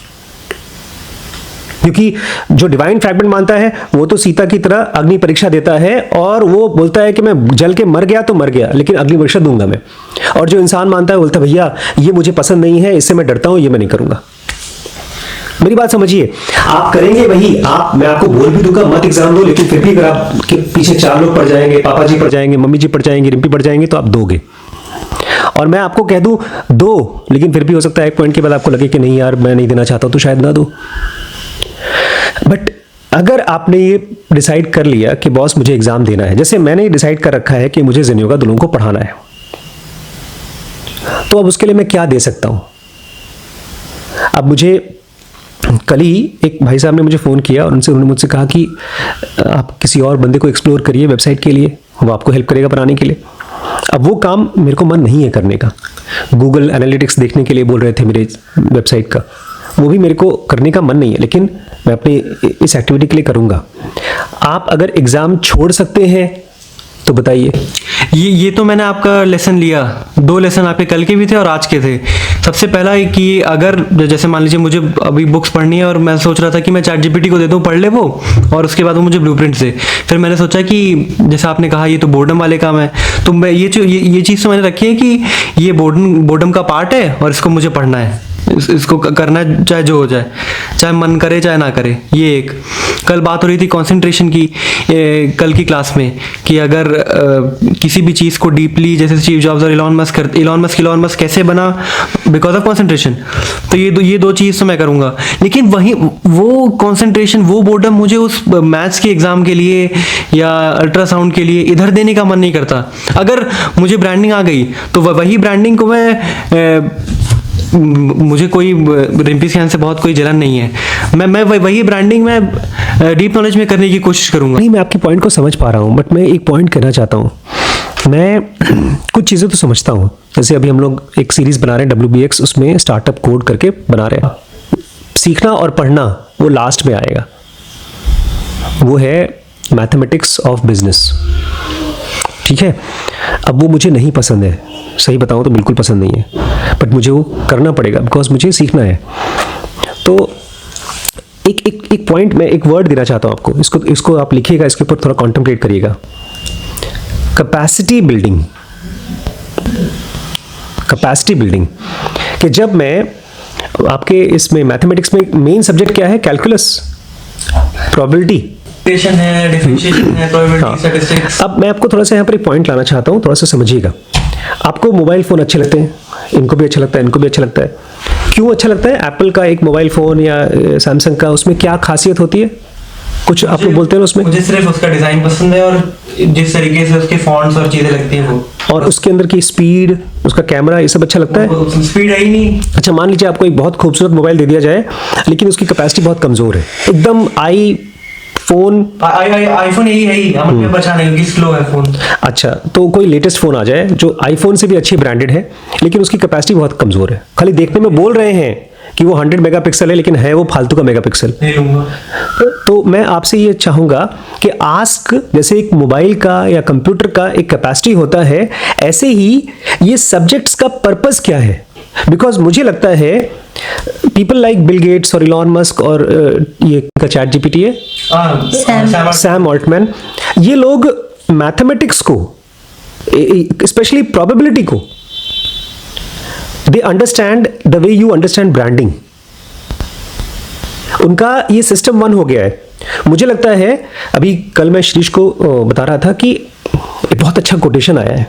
क्योंकि जो डिवाइन फ्रैगमेंट मानता है वो तो सीता की तरह अग्नि परीक्षा देता है और वो बोलता है कि मैं जल के मर गया तो मर गया, लेकिन अग्नि परीक्षा दूंगा मैं। और जो इंसान मानता है बोलता है भैया ये मुझे पसंद नहीं है, इससे मैं डरता हूं, ये मैं नहीं करूंगा। मेरी बात समझिए, आप करेंगे वही। मैं आपको बोल भी दूंगा मत एग्जाम दो, लेकिन फिर भी अगर आपके पीछे 4 लोग पड़ जाएंगे, पापा जी पड़ जाएंगे, मम्मी जी पड़ जाएंगे, रिम्पी पड़ जाएंगे, तो आप दोगे। और मैं आपको कह दूं दो, लेकिन फिर भी हो सकता है एक पॉइंट के बाद आपको लगे कि नहीं यार मैं नहीं देना चाहता, तो शायद ना दो। बट अगर आपने ये डिसाइड कर लिया कि बॉस मुझे एग्जाम देना है, जैसे मैंने डिसाइड कर रखा है कि मुझे जिन्योगा दुल्हन को पढ़ाना है, तो अब उसके लिए मैं क्या दे सकता हूं? अब मुझे कल ही एक भाई साहब ने मुझे फ़ोन किया और उन्होंने मुझसे कहा कि आप किसी और बंदे को एक्सप्लोर करिए वेबसाइट के लिए, वो आपको हेल्प करेगा बनाने के लिए। अब वो काम मेरे को मन नहीं है करने का। गूगल एनालिटिक्स देखने के लिए बोल रहे थे मेरे वेबसाइट का, वो भी मेरे को करने का मन नहीं है, लेकिन मैं अपनी इस एक्टिविटी के लिए करूँगा। आप अगर एग्ज़ाम छोड़ सकते हैं तो बताइए। ये तो मैंने आपका लेसन लिया, 2 लेसन आपके कल के भी थे और आज के थे। सबसे पहला कि अगर जैसे मान लीजिए मुझे अभी बुक्स पढ़नी है और मैं सोच रहा था कि मैं ChatGPT को दे दूं पढ़ ले वो, और उसके बाद वो मुझे ब्लूप्रिंट से। फिर मैंने सोचा कि जैसे आपने कहा ये तो बोर्डम वाले काम है, तो मैं ये चीज़ तो मैंने रखी है कि ये बोर्डम का पार्ट है और इसको मुझे पढ़ना है, इसको करना है, चाहे जो हो जाए, चाहे मन करे चाहे ना करे। ये एक कल बात हो रही थी कंसंट्रेशन की कल की क्लास में, कि अगर किसी भी चीज़ को डीपली, जैसे स्टीव जॉब्स और इलॉन मस्क कैसे बना, बिकॉज ऑफ कंसंट्रेशन। तो ये दो चीज़ तो मैं करूँगा, लेकिन वहीं वो कंसंट्रेशन, वो बोर्डम मुझे उस मैथ्स के एग्ज़ाम के लिए या अल्ट्रासाउंड के लिए इधर देने का मन नहीं करता। अगर मुझे ब्रांडिंग आ गई तो वही ब्रांडिंग को मुझे कोई रिम्पी खान से बहुत कोई जलन नहीं है, मैं वही ब्रांडिंग में डीप नॉलेज में करने की कोशिश करूंगा। नहीं, मैं आपकी पॉइंट को समझ पा रहा हूँ, बट मैं एक पॉइंट कहना चाहता हूँ। मैं कुछ चीज़ें तो समझता हूँ, जैसे अभी हम लोग एक सीरीज़ बना रहे हैं WBX, उसमें स्टार्टअप कोड करके बना रहे हैं। सीखना और पढ़ना वो लास्ट में आएगा, वो है मैथमेटिक्स ऑफ बिजनेस, ठीक है। अब वो मुझे नहीं पसंद है, सही बताऊँ तो बिल्कुल पसंद नहीं है, बट मुझे वो करना पड़ेगा बिकॉज मुझे सीखना है। तो एक पॉइंट में एक वर्ड देना चाहता हूँ आपको, इसको आप लिखिएगा, इसके ऊपर थोड़ा कॉन्टेम्पलेट करिएगा। Capacity building. कैपेसिटी बिल्डिंग कि जब मैं आपके इसमें मैथमेटिक्स में मेन सब्जेक्ट क्या है? कैलकुलस, प्रोबेबिलिटी है, डिफरेंशिएशन है, प्रोबेबिलिटी, स्टैटिस्टिक्स। अब मैं आपको थोड़ा सा यहाँ पर एक पॉइंट लाना चाहता हूँ, थोड़ा सा समझिएगा। आपको मोबाइल फ़ोन अच्छे लगते हैं, इनको भी अच्छा लगता है, इनको भी अच्छा लगता है। क्यों अच्छा लगता है? एप्पल का एक मोबाइल फ़ोन या सैमसंग का, उसमें क्या खासियत होती है? कुछ आप लोग बोलते हैं उसमें? मुझे सिर्फ उसका डिज़ाइन पसंद है और जिस तरीके से उसके फॉन्ट्स और चीज़ें लगती हैं वो, और उसके अंदर की स्पीड, उसका कैमरा, ये सब अच्छा लगता है। स्पीड है ही नहीं। अच्छा, मान लीजिए आपको एक बहुत खूबसूरत मोबाइल दे दिया जाए, लेकिन उसकी कैपेसिटी बहुत कमज़ोर है, एकदम आईफोन यही है ही, हमें बचा नहीं कि स्लो है फोन। अच्छा, तो कोई लेटेस्ट फोन आ जाए जो आईफोन से भी अच्छी ब्रांडेड है, लेकिन उसकी कैपेसिटी बहुत कमजोर है, खाली देखने में बोल रहे हैं कि वो 100 मेगापिक्सल है, लेकिन है वो फालतू का मेगापिक्सल। तो मैं आपसे ये चाहूंगा कि आस्क, जैसे एक मोबाइल का या कंप्यूटर का एक कैपेसिटी होता है, ऐसे ही ये सब्जेक्ट्स का पर्पस क्या है? बिकॉज मुझे लगता है पीपल लाइक बिल गेट्स और इलॉन मस्क और ये का चैट जीपीटी है, सैम ऑल्टमैन, ये लोग मैथमेटिक्स को, स्पेशली प्रोबेबिलिटी को, they understand the way you understand branding. उनका ये सिस्टम वन हो गया है। मुझे लगता है, अभी कल मैं श्रीश को बता रहा था कि एक बहुत अच्छा कोटेशन आया है,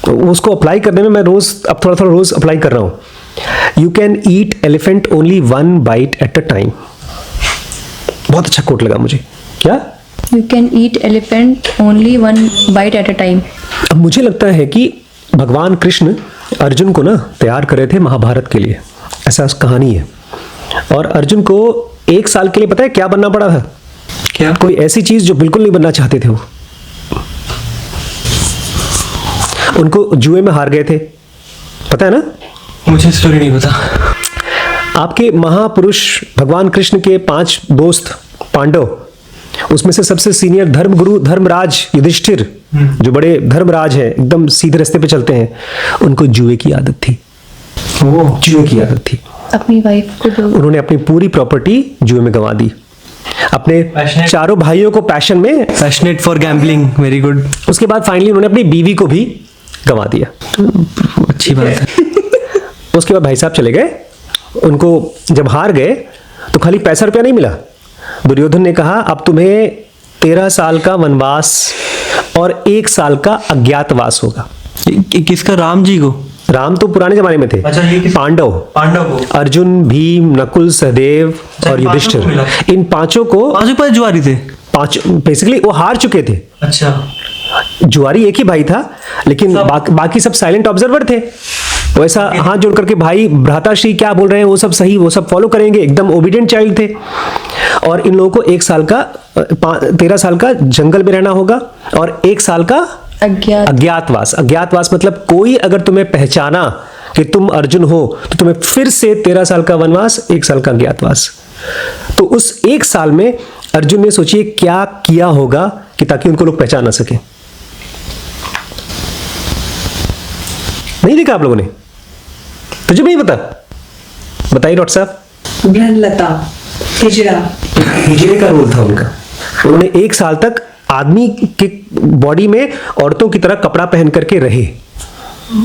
तो उसको अप्लाई करने में मैं रोज अब थोड़ा थोड़ा रोज अप्लाई कर रहा हूँ। You can eat elephant only 1 bite at a time. बहुत अच्छा कोट लगा मुझे। क्या? You can eat elephant only 1 bite at a time. अब मुझे लगता है कि भगवान कृष्ण अर्जुन को ना तैयार कर रहे थे महाभारत के लिए, ऐसा कहानी है। और अर्जुन को 1 साल के लिए पता है क्या बनना पड़ा था? क्या? कोई ऐसी चीज जो बिल्कुल नहीं बनना चाहते थे वो। उनको जुए में हार गए थे, पता है ना? मुझे स्टोरी नहीं पता। आपके महापुरुष भगवान कृष्ण के 5 दोस्त पांडव, उसमें से सबसे सीनियर धर्मगुरु धर्मराज युधिष्ठिर, जो बड़े धर्मराज हैं, एकदम सीधे रास्ते पे चलते हैं, उनको जुए की आदत थी। वो जुए की आदत थी। अपनी वाइफ को जो उन्होंने अपनी पूरी प्रॉपर्टी जुए में गंवा दी। अपने Passionate. चारों भाइयों को पैशन में, passionate for gambling, very good. उसके बाद फाइनली उन्होंने अपनी बीवी को भी गंवा दिया। अच्छी बात है। उसके बाद भाई साहब चले गए। उनको जब हार गए तो खाली पैसा रुपया नहीं मिला। दुर्योधन ने कहा अब तुम्हें 13 साल का वनवास और 1 साल का अज्ञातवास होगा। किसका? राम जी को? राम तो पुराने जमाने में थे। अच्छा, ये पांडव को? अर्जुन, भीम, नकुल, सहदेव और पांचों को मिला। युधिष्ठिर, इन पांचों को, 5 जुआरी थे? 5 बेसिकली वो हार चुके थे। अच्छा। जुआरी एक ही भाई था, लेकिन बाकी सब साइलेंट ऑब्जर्वर थे। वो ऐसा हाथ जोड़ करके भाई भ्राताश्री क्या बोल रहे हैं वो सब सही, वो सब फॉलो करेंगे, एकदम ओबीडियंट चाइल्ड थे। और इन लोगों को 1 साल का 13 साल का जंगल में रहना होगा और 1 साल का अज्ञातवास। अज्ञातवास मतलब कोई अगर तुम्हें पहचाना कि तुम अर्जुन हो तो तुम्हें फिर से 13 साल का वनवास, 1 साल का अज्ञातवास। तो उस 1 साल में अर्जुन ने सोचिए क्या किया होगा कि ताकि उनको लोग पहचान ना सके। नहीं देखा आप लोगों ने? तुझे नहीं पता? बताइए डॉक्टर साहब। लता हिजड़ा, हिजड़े का रोल था उनका। उन्होंने 1 साल तक आदमी के बॉडी में औरतों की तरह कपड़ा पहन करके रहे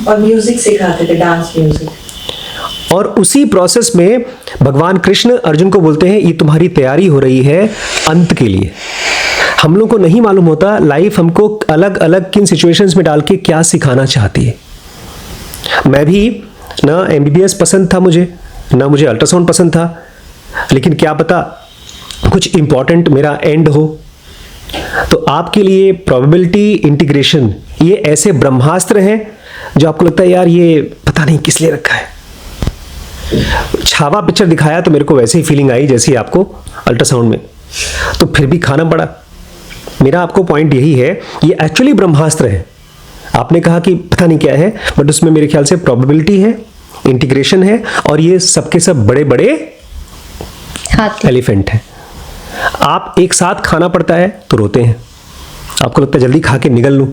और म्यूजिक सिखाते थे, डांस म्यूजिक। और उसी प्रोसेस में भगवान कृष्ण अर्जुन को बोलते हैं ये तुम्हारी तैयारी हो रही है अंत के लिए। हम लोग को नहीं मालूम होता लाइफ हमको अलग अलग किन सिचुएशंस में डाल के क्या सिखाना चाहती है। मैं भी ना MBBS पसंद था मुझे, ना मुझे अल्ट्रासाउंड पसंद था, लेकिन क्या पता कुछ इंपॉर्टेंट मेरा एंड हो। तो आपके लिए प्रोबेबिलिटी इंटीग्रेशन ये ऐसे ब्रह्मास्त्र हैं जो आपको लगता है यार ये पता नहीं किस लिए रखा है। छावा पिक्चर दिखाया तो मेरे को वैसे ही फीलिंग आई जैसी आपको अल्ट्रासाउंड में, तो फिर भी खाना पड़ा। मेरा आपको पॉइंट यही है, ये एक्चुअली ब्रह्मास्त्र है। आपने कहा कि पता नहीं क्या है, बट उसमें मेरे ख्याल से प्रोबेबिलिटी है, इंटीग्रेशन है, और ये सबके सब बड़े बड़े एलिफेंट हैं। आप एक साथ खाना पड़ता है तो रोते हैं, आपको लगता है जल्दी खा के निगल लूं,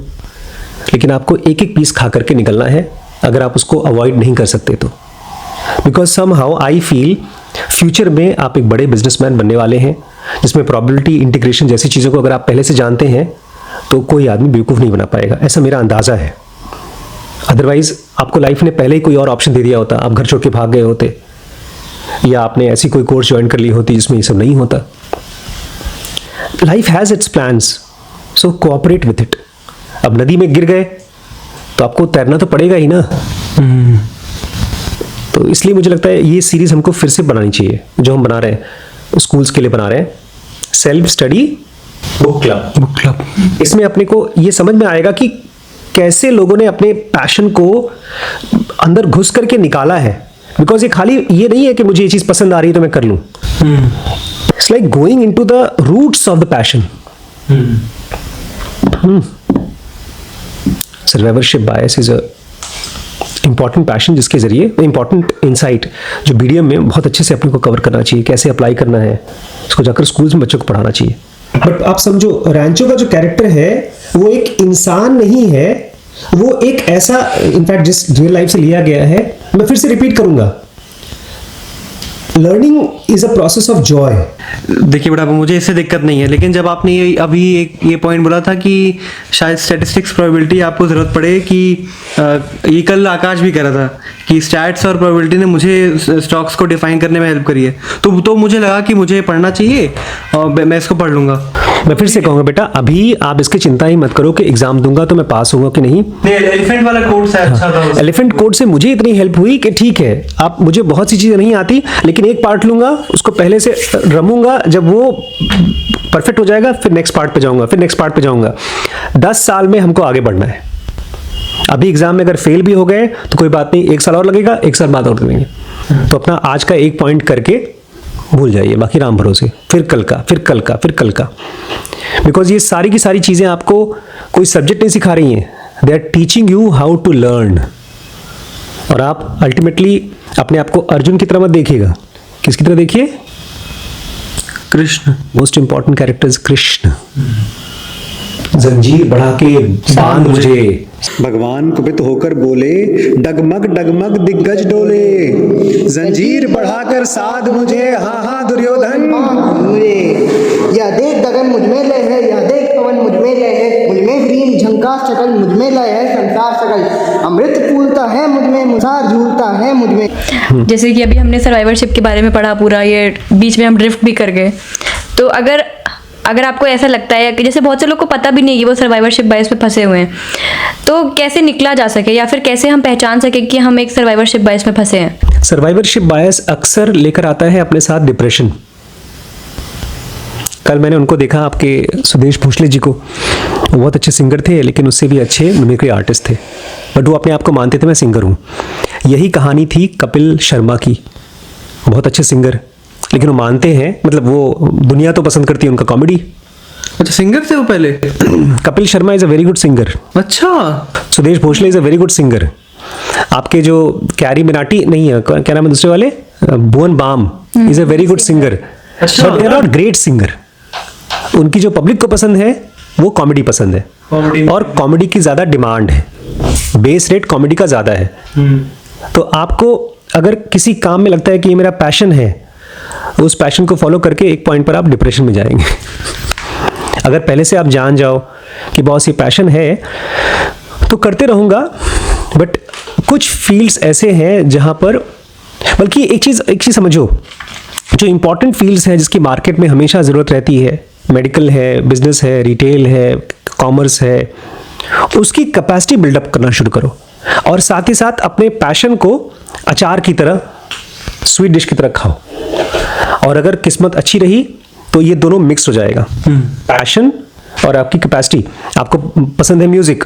लेकिन आपको एक एक पीस खा करके निकलना है अगर आप उसको अवॉइड नहीं कर सकते तो। Because somehow I feel future में आप एक बड़े बिजनेसमैन बनने वाले हैं, जिसमें प्रोबेबिलिटी इंटीग्रेशन जैसी चीज़ों को अगर आप पहले से जानते हैं तो कोई आदमी बेवकूफ़ नहीं बना पाएगा, ऐसा मेरा अंदाज़ा है। अदरवाइज आपको लाइफ ने पहले ही कोई और ऑप्शन दे दिया होता, आप घर छोड़ के भाग गए होते, या आपने ऐसी कोई कोर्स ज्वाइन कर ली होती जिसमें ये सब नहीं होता। Life has its plans, so cooperate with it. अब नदी में गिर गए तो आपको तैरना तो पड़ेगा ही ना। तो इसलिए मुझे लगता है ये सीरीज हमको फिर से बनानी चाहिए, जो हम बना रहे हैं स्कूल्स के लिए बना रहे हैं, सेल्फ स्टडी बुक क्लब। इसमें अपने को ये समझ में आएगा कि कैसे लोगों ने अपने पैशन को अंदर घुस करके निकाला है। बिकॉज ये खाली ये नहीं है कि मुझे ये चीज पसंद आ रही है तो मैं कर लूं। It's like going into the roots of the passion. Survivorship bias is a important passion, जिसके जरिए इंपॉर्टेंट इंसाइट जो BDM में बहुत अच्छे से अपने को कवर करना चाहिए, कैसे अप्लाई करना है, इसको जाकर स्कूल्स में बच्चों को पढ़ाना चाहिए। बट आप समझो रैंचो का जो कैरेक्टर है वो एक इंसान नहीं है, वो एक ऐसा इनफैक्ट जिस रियल लाइफ से लिया गया है। मैं फिर से रिपीट करूंगा, learning is a process of Joy. देखिए बड़ा मुझे इससे दिक्कत नहीं है, लेकिन जब आपने अभी एक ये पॉइंट बोला था कि शायद स्टैटिस्टिक्स प्रोबेबिलिटी आपको ज़रूरत पड़े कि ये कल आकाश भी कह रहा था कि स्टैट्स और प्रोबेबिलिटी ने मुझे स्टॉक्स को डिफाइन करने में हेल्प करी है, तो मुझे लगा कि मुझे पढ़ना चाहिए और मैं इसको पढ़ लूँगा। मैं फिर से कहूँगा बेटा, अभी आप इसकी चिंता ही मत करो कि एग्जाम दूंगा तो मैं पास होऊंगा कि नहीं। एलिफेंट वाला कोर्स है, अच्छा था। एलिफेंट कोड से मुझे इतनी हेल्प हुई कि ठीक है, आप मुझे बहुत सी चीज़ें नहीं आती, लेकिन एक पार्ट लूंगा, उसको पहले से रमूंगा, जब वो परफेक्ट हो जाएगा फिर नेक्स्ट पार्ट पे जाऊंगा, फिर नेक्स्ट पार्ट पे जाऊंगा। 10 साल में हमको आगे बढ़ना है। अभी एग्जाम में अगर फेल भी हो गए तो कोई बात नहीं, 1 साल और लगेगा, 1 साल बाद और देंगे। तो अपना आज का एक पॉइंट करके भूल जाइए, बाकी राम भरोसे, फिर कल का, फिर कल का, फिर कल का। बिकॉज ये सारी की सारी चीज़ें आपको कोई सब्जेक्ट नहीं सिखा रही हैं, they are teaching you how to learn. और आप अल्टीमेटली अपने आप को अर्जुन की तरह मत देखिएगा, किसकी तरह देखिए? Krishna. Most important character is Krishna. जंजीर बढ़ा के बांध मुझे, भगवान कुपित होकर बोले, डगमग डगमग दिग्गज डोले, जंजीर बढ़ाकर साध मुझे, हाँ हाँ दुर्योधन। या देख गगन मुझ में लय है, या देख पवन मुझ में लय है, मुझ में ह्रीन झंकार सकल, मुझ में लय है संसार सकल, अमृत फूलता है मुझ में, मुसार झूलता है मुझ में। जैसे कि अभी हमने सर्वाइवरशिप के बारे में पढ़ा पूरा, ये बीच में हम ड्रिफ्ट भी कर गए। तो अगर आपको ऐसा लगता है कि जैसे बहुत से लोग को पता भी नहीं कि वो सर्वाइवरशिप बायस पे फंसे हुए हैं, तो कैसे निकला जा सके या फिर कैसे हम पहचान सके कि हम एक सर्वाइवरशिप बायस में फंसे हैं? सर्वाइवरशिप बायस अक्सर लेकर आता है अपने साथ डिप्रेशन। कल मैंने उनको देखा, आपके सुदेश भोसले जी को, वो बहुत अच्छे सिंगर थे, लेकिन उससे भी अच्छे मिमिक्री आर्टिस्ट थे, बट वो अपने आप को मानते थे मैं सिंगर हूँ। यही कहानी थी कपिल शर्मा की, बहुत अच्छे सिंगर, लेकिन वो मानते हैं, मतलब वो दुनिया तो पसंद करती है उनका कॉमेडी। अच्छा, सिंगर थे वो पहले? Kapil Sharma is a very good singer. अच्छा। Sudesh Bhosle is a very good singer. आपके जो कैरी मिनाटी नहीं है, क्या नाम है दूसरे वाले, Bhuvan Bam is a very good singer, but they are not great singer. उनकी जो पब्लिक को पसंद है वो कॉमेडी पसंद है, और कॉमेडी की ज़्यादा डिमांड है, बेस रेट कॉमेडी का ज़्यादा है। तो आपको अगर किसी काम में लगता है कि ये मेरा पैशन है, उस पैशन को फॉलो करके एक पॉइंट पर आप डिप्रेशन में जाएंगे। अगर पहले से आप जान जाओ कि बहुत सी पैशन है तो करते रहूँगा, बट कुछ फील्ड्स ऐसे हैं जहाँ पर, बल्कि एक चीज़ समझो, जो इंपॉर्टेंट फील्ड्स हैं जिसकी मार्केट में हमेशा ज़रूरत रहती है, मेडिकल है, बिजनेस है, रिटेल है, कॉमर्स है, उसकी कैपेसिटी बिल्डअप करना शुरू करो, और साथ ही साथ अपने पैशन को अचार की तरह, स्वीट डिश की तरह खाओ। और अगर किस्मत अच्छी रही तो ये दोनों मिक्स हो जाएगा, पैशन और आपकी कैपेसिटी। आपको पसंद है म्यूजिक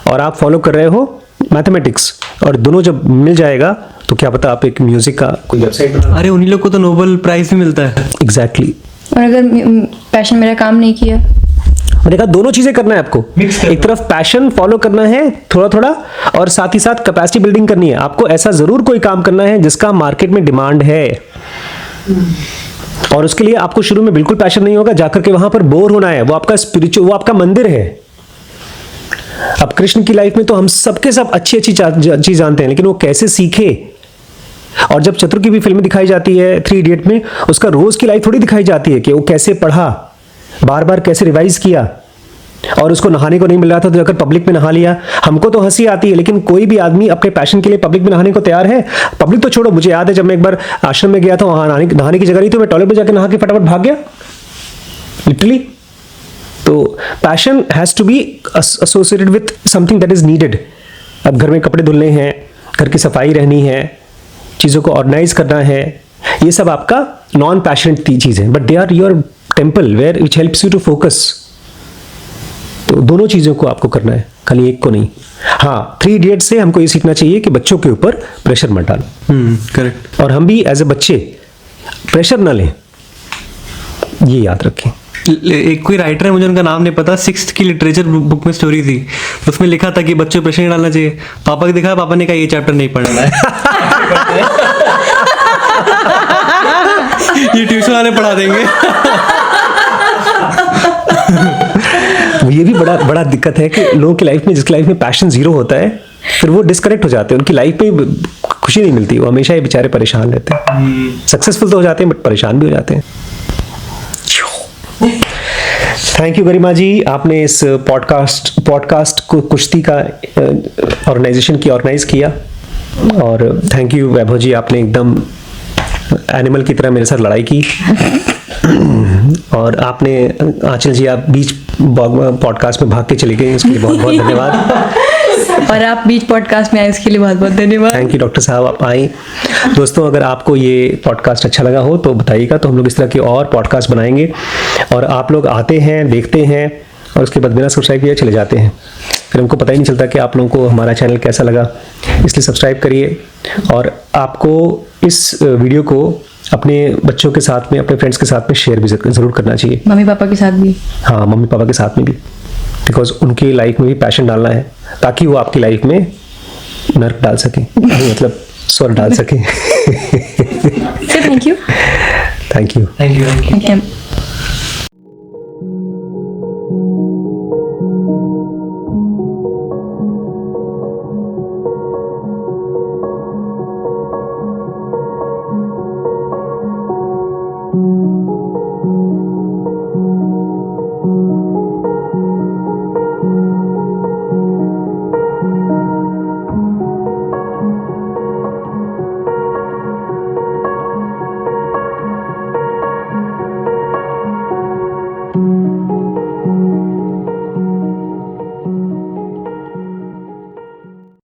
और आप फॉलो कर रहे हो मैथमेटिक्स, और दोनों जब मिल जाएगा तो क्या पता आप एक म्यूजिक का कोई वेबसाइट बना। अरे उन्हीं लोग को तो नोबेल प्राइज भी मिलता है। एग्जैक्टली। और अगर पैशन मेरा काम नहीं किया, मैंने कहा दोनों चीजें करना है आपको, एक तरफ पैशन फॉलो करना है थोड़ा थोड़ा, और साथ ही साथ कैपेसिटी बिल्डिंग करनी है। आपको ऐसा जरूर कोई काम करना है जिसका मार्केट में डिमांड है, और उसके लिए आपको शुरू में बिल्कुल पैशन नहीं होगा, जाकर के वहां पर बोर होना है। वो आपका स्पिरिचुअल, वो आपका मंदिर है। अब कृष्ण की लाइफ में तो हम सबके सब अच्छी अच्छी चीज जानते हैं, लेकिन वो कैसे सीखे। और जब चतुर की भी फिल्म दिखाई जाती है 3 इडियट में, उसका रोज की लाइफ थोड़ी दिखाई जाती है कि वो कैसे पढ़ा, बार बार कैसे रिवाइज किया, और उसको नहाने को नहीं मिल रहा था तो जाकर पब्लिक में नहा लिया। हमको तो हंसी आती है, लेकिन कोई भी आदमी अपने पैशन के लिए पब्लिक में नहाने को तैयार है? पब्लिक तो छोड़ो, मुझे याद है जब मैं एक बार आश्रम में गया था, वहां नहाने की जगह नहीं, तो मैं टॉयलेट में जाकर नहा के फटाफट भाग गया, लिटरली। तो passion has to be associated with something that is needed. अब घर में कपड़े धुलने हैं, घर की सफाई रहनी है, चीज़ों को ऑर्गेनाइज करना है, ये सब आपका नॉन पैशनेट चीज़ है, but they are your temple where which helps you to focus. तो दोनों चीज़ों को आपको करना है, खाली एक को नहीं। हाँ, 3 इडियट्स से हमको ये सीखना चाहिए कि बच्चों के ऊपर प्रेशर मत डालो। करेक्ट। और हम भी एज ए बच्चे प्रेशर ना लें, ये याद रखें। एक कोई राइटर है, मुझे उनका नाम नहीं पता, 6th की लिटरेचर बुक में स्टोरी थी, उसमें लिखा था कि बच्चों प्रेशर नहीं डालना चाहिए। पापा को दिखा, पापा ने कहा ये चैप्टर नहीं पढ़ना है। ये ट्यूशन वाले पढ़ा देंगे। ये भी बड़ा दिक्कत है कि लोगों की लाइफ में, जिसकी लाइफ में पैशन जीरो होता है, फिर वो डिस्कनेक्ट हो जाते हैं, उनकी लाइफ में खुशी नहीं मिलती, वो हमेशा ये बेचारे परेशान रहते हैं। सक्सेसफुल तो हो जाते हैं बट परेशान भी हो जाते हैं। थैंक यू गरिमा जी, आपने इस पॉडकास्ट को कुश्ती का ऑर्गेनाइजेशन की ऑर्गेनाइज किया। और थैंक यू वैभव जी, आपने एकदम एनिमल की तरह मेरे साथ लड़ाई की। और आपने आंचल जी, आप बीच पॉडकास्ट में भाग के चले गए, उसके लिए बहुत बहुत धन्यवाद। और आप बीच पॉडकास्ट में आए इसके लिए बहुत बहुत धन्यवाद। थैंक यू डॉक्टर साहब, आप आए। दोस्तों, अगर आपको ये पॉडकास्ट अच्छा लगा हो तो बताइएगा, तो हम लोग इस तरह के और पॉडकास्ट बनाएंगे। और आप लोग आते हैं, देखते हैं और उसके बाद बिना सब्सक्राइब किए चले जाते हैं, फिर हमको पता ही नहीं चलता कि आप लोगों को हमारा चैनल कैसा लगा। इसलिए सब्सक्राइब करिए। और आपको इस वीडियो को अपने बच्चों के साथ में, अपने फ्रेंड्स के साथ में शेयर भी ज़रूर करना चाहिए। मम्मी पापा के साथ भी। हाँ, मम्मी पापा के साथ में भी, बिकॉज उनकी लाइफ में भी पैशन डालना है, ताकि वो आपकी लाइफ में नर्क डाल सके, मतलब स्वर डाल सके। Thank you. Thank you. Thank you. Thank you.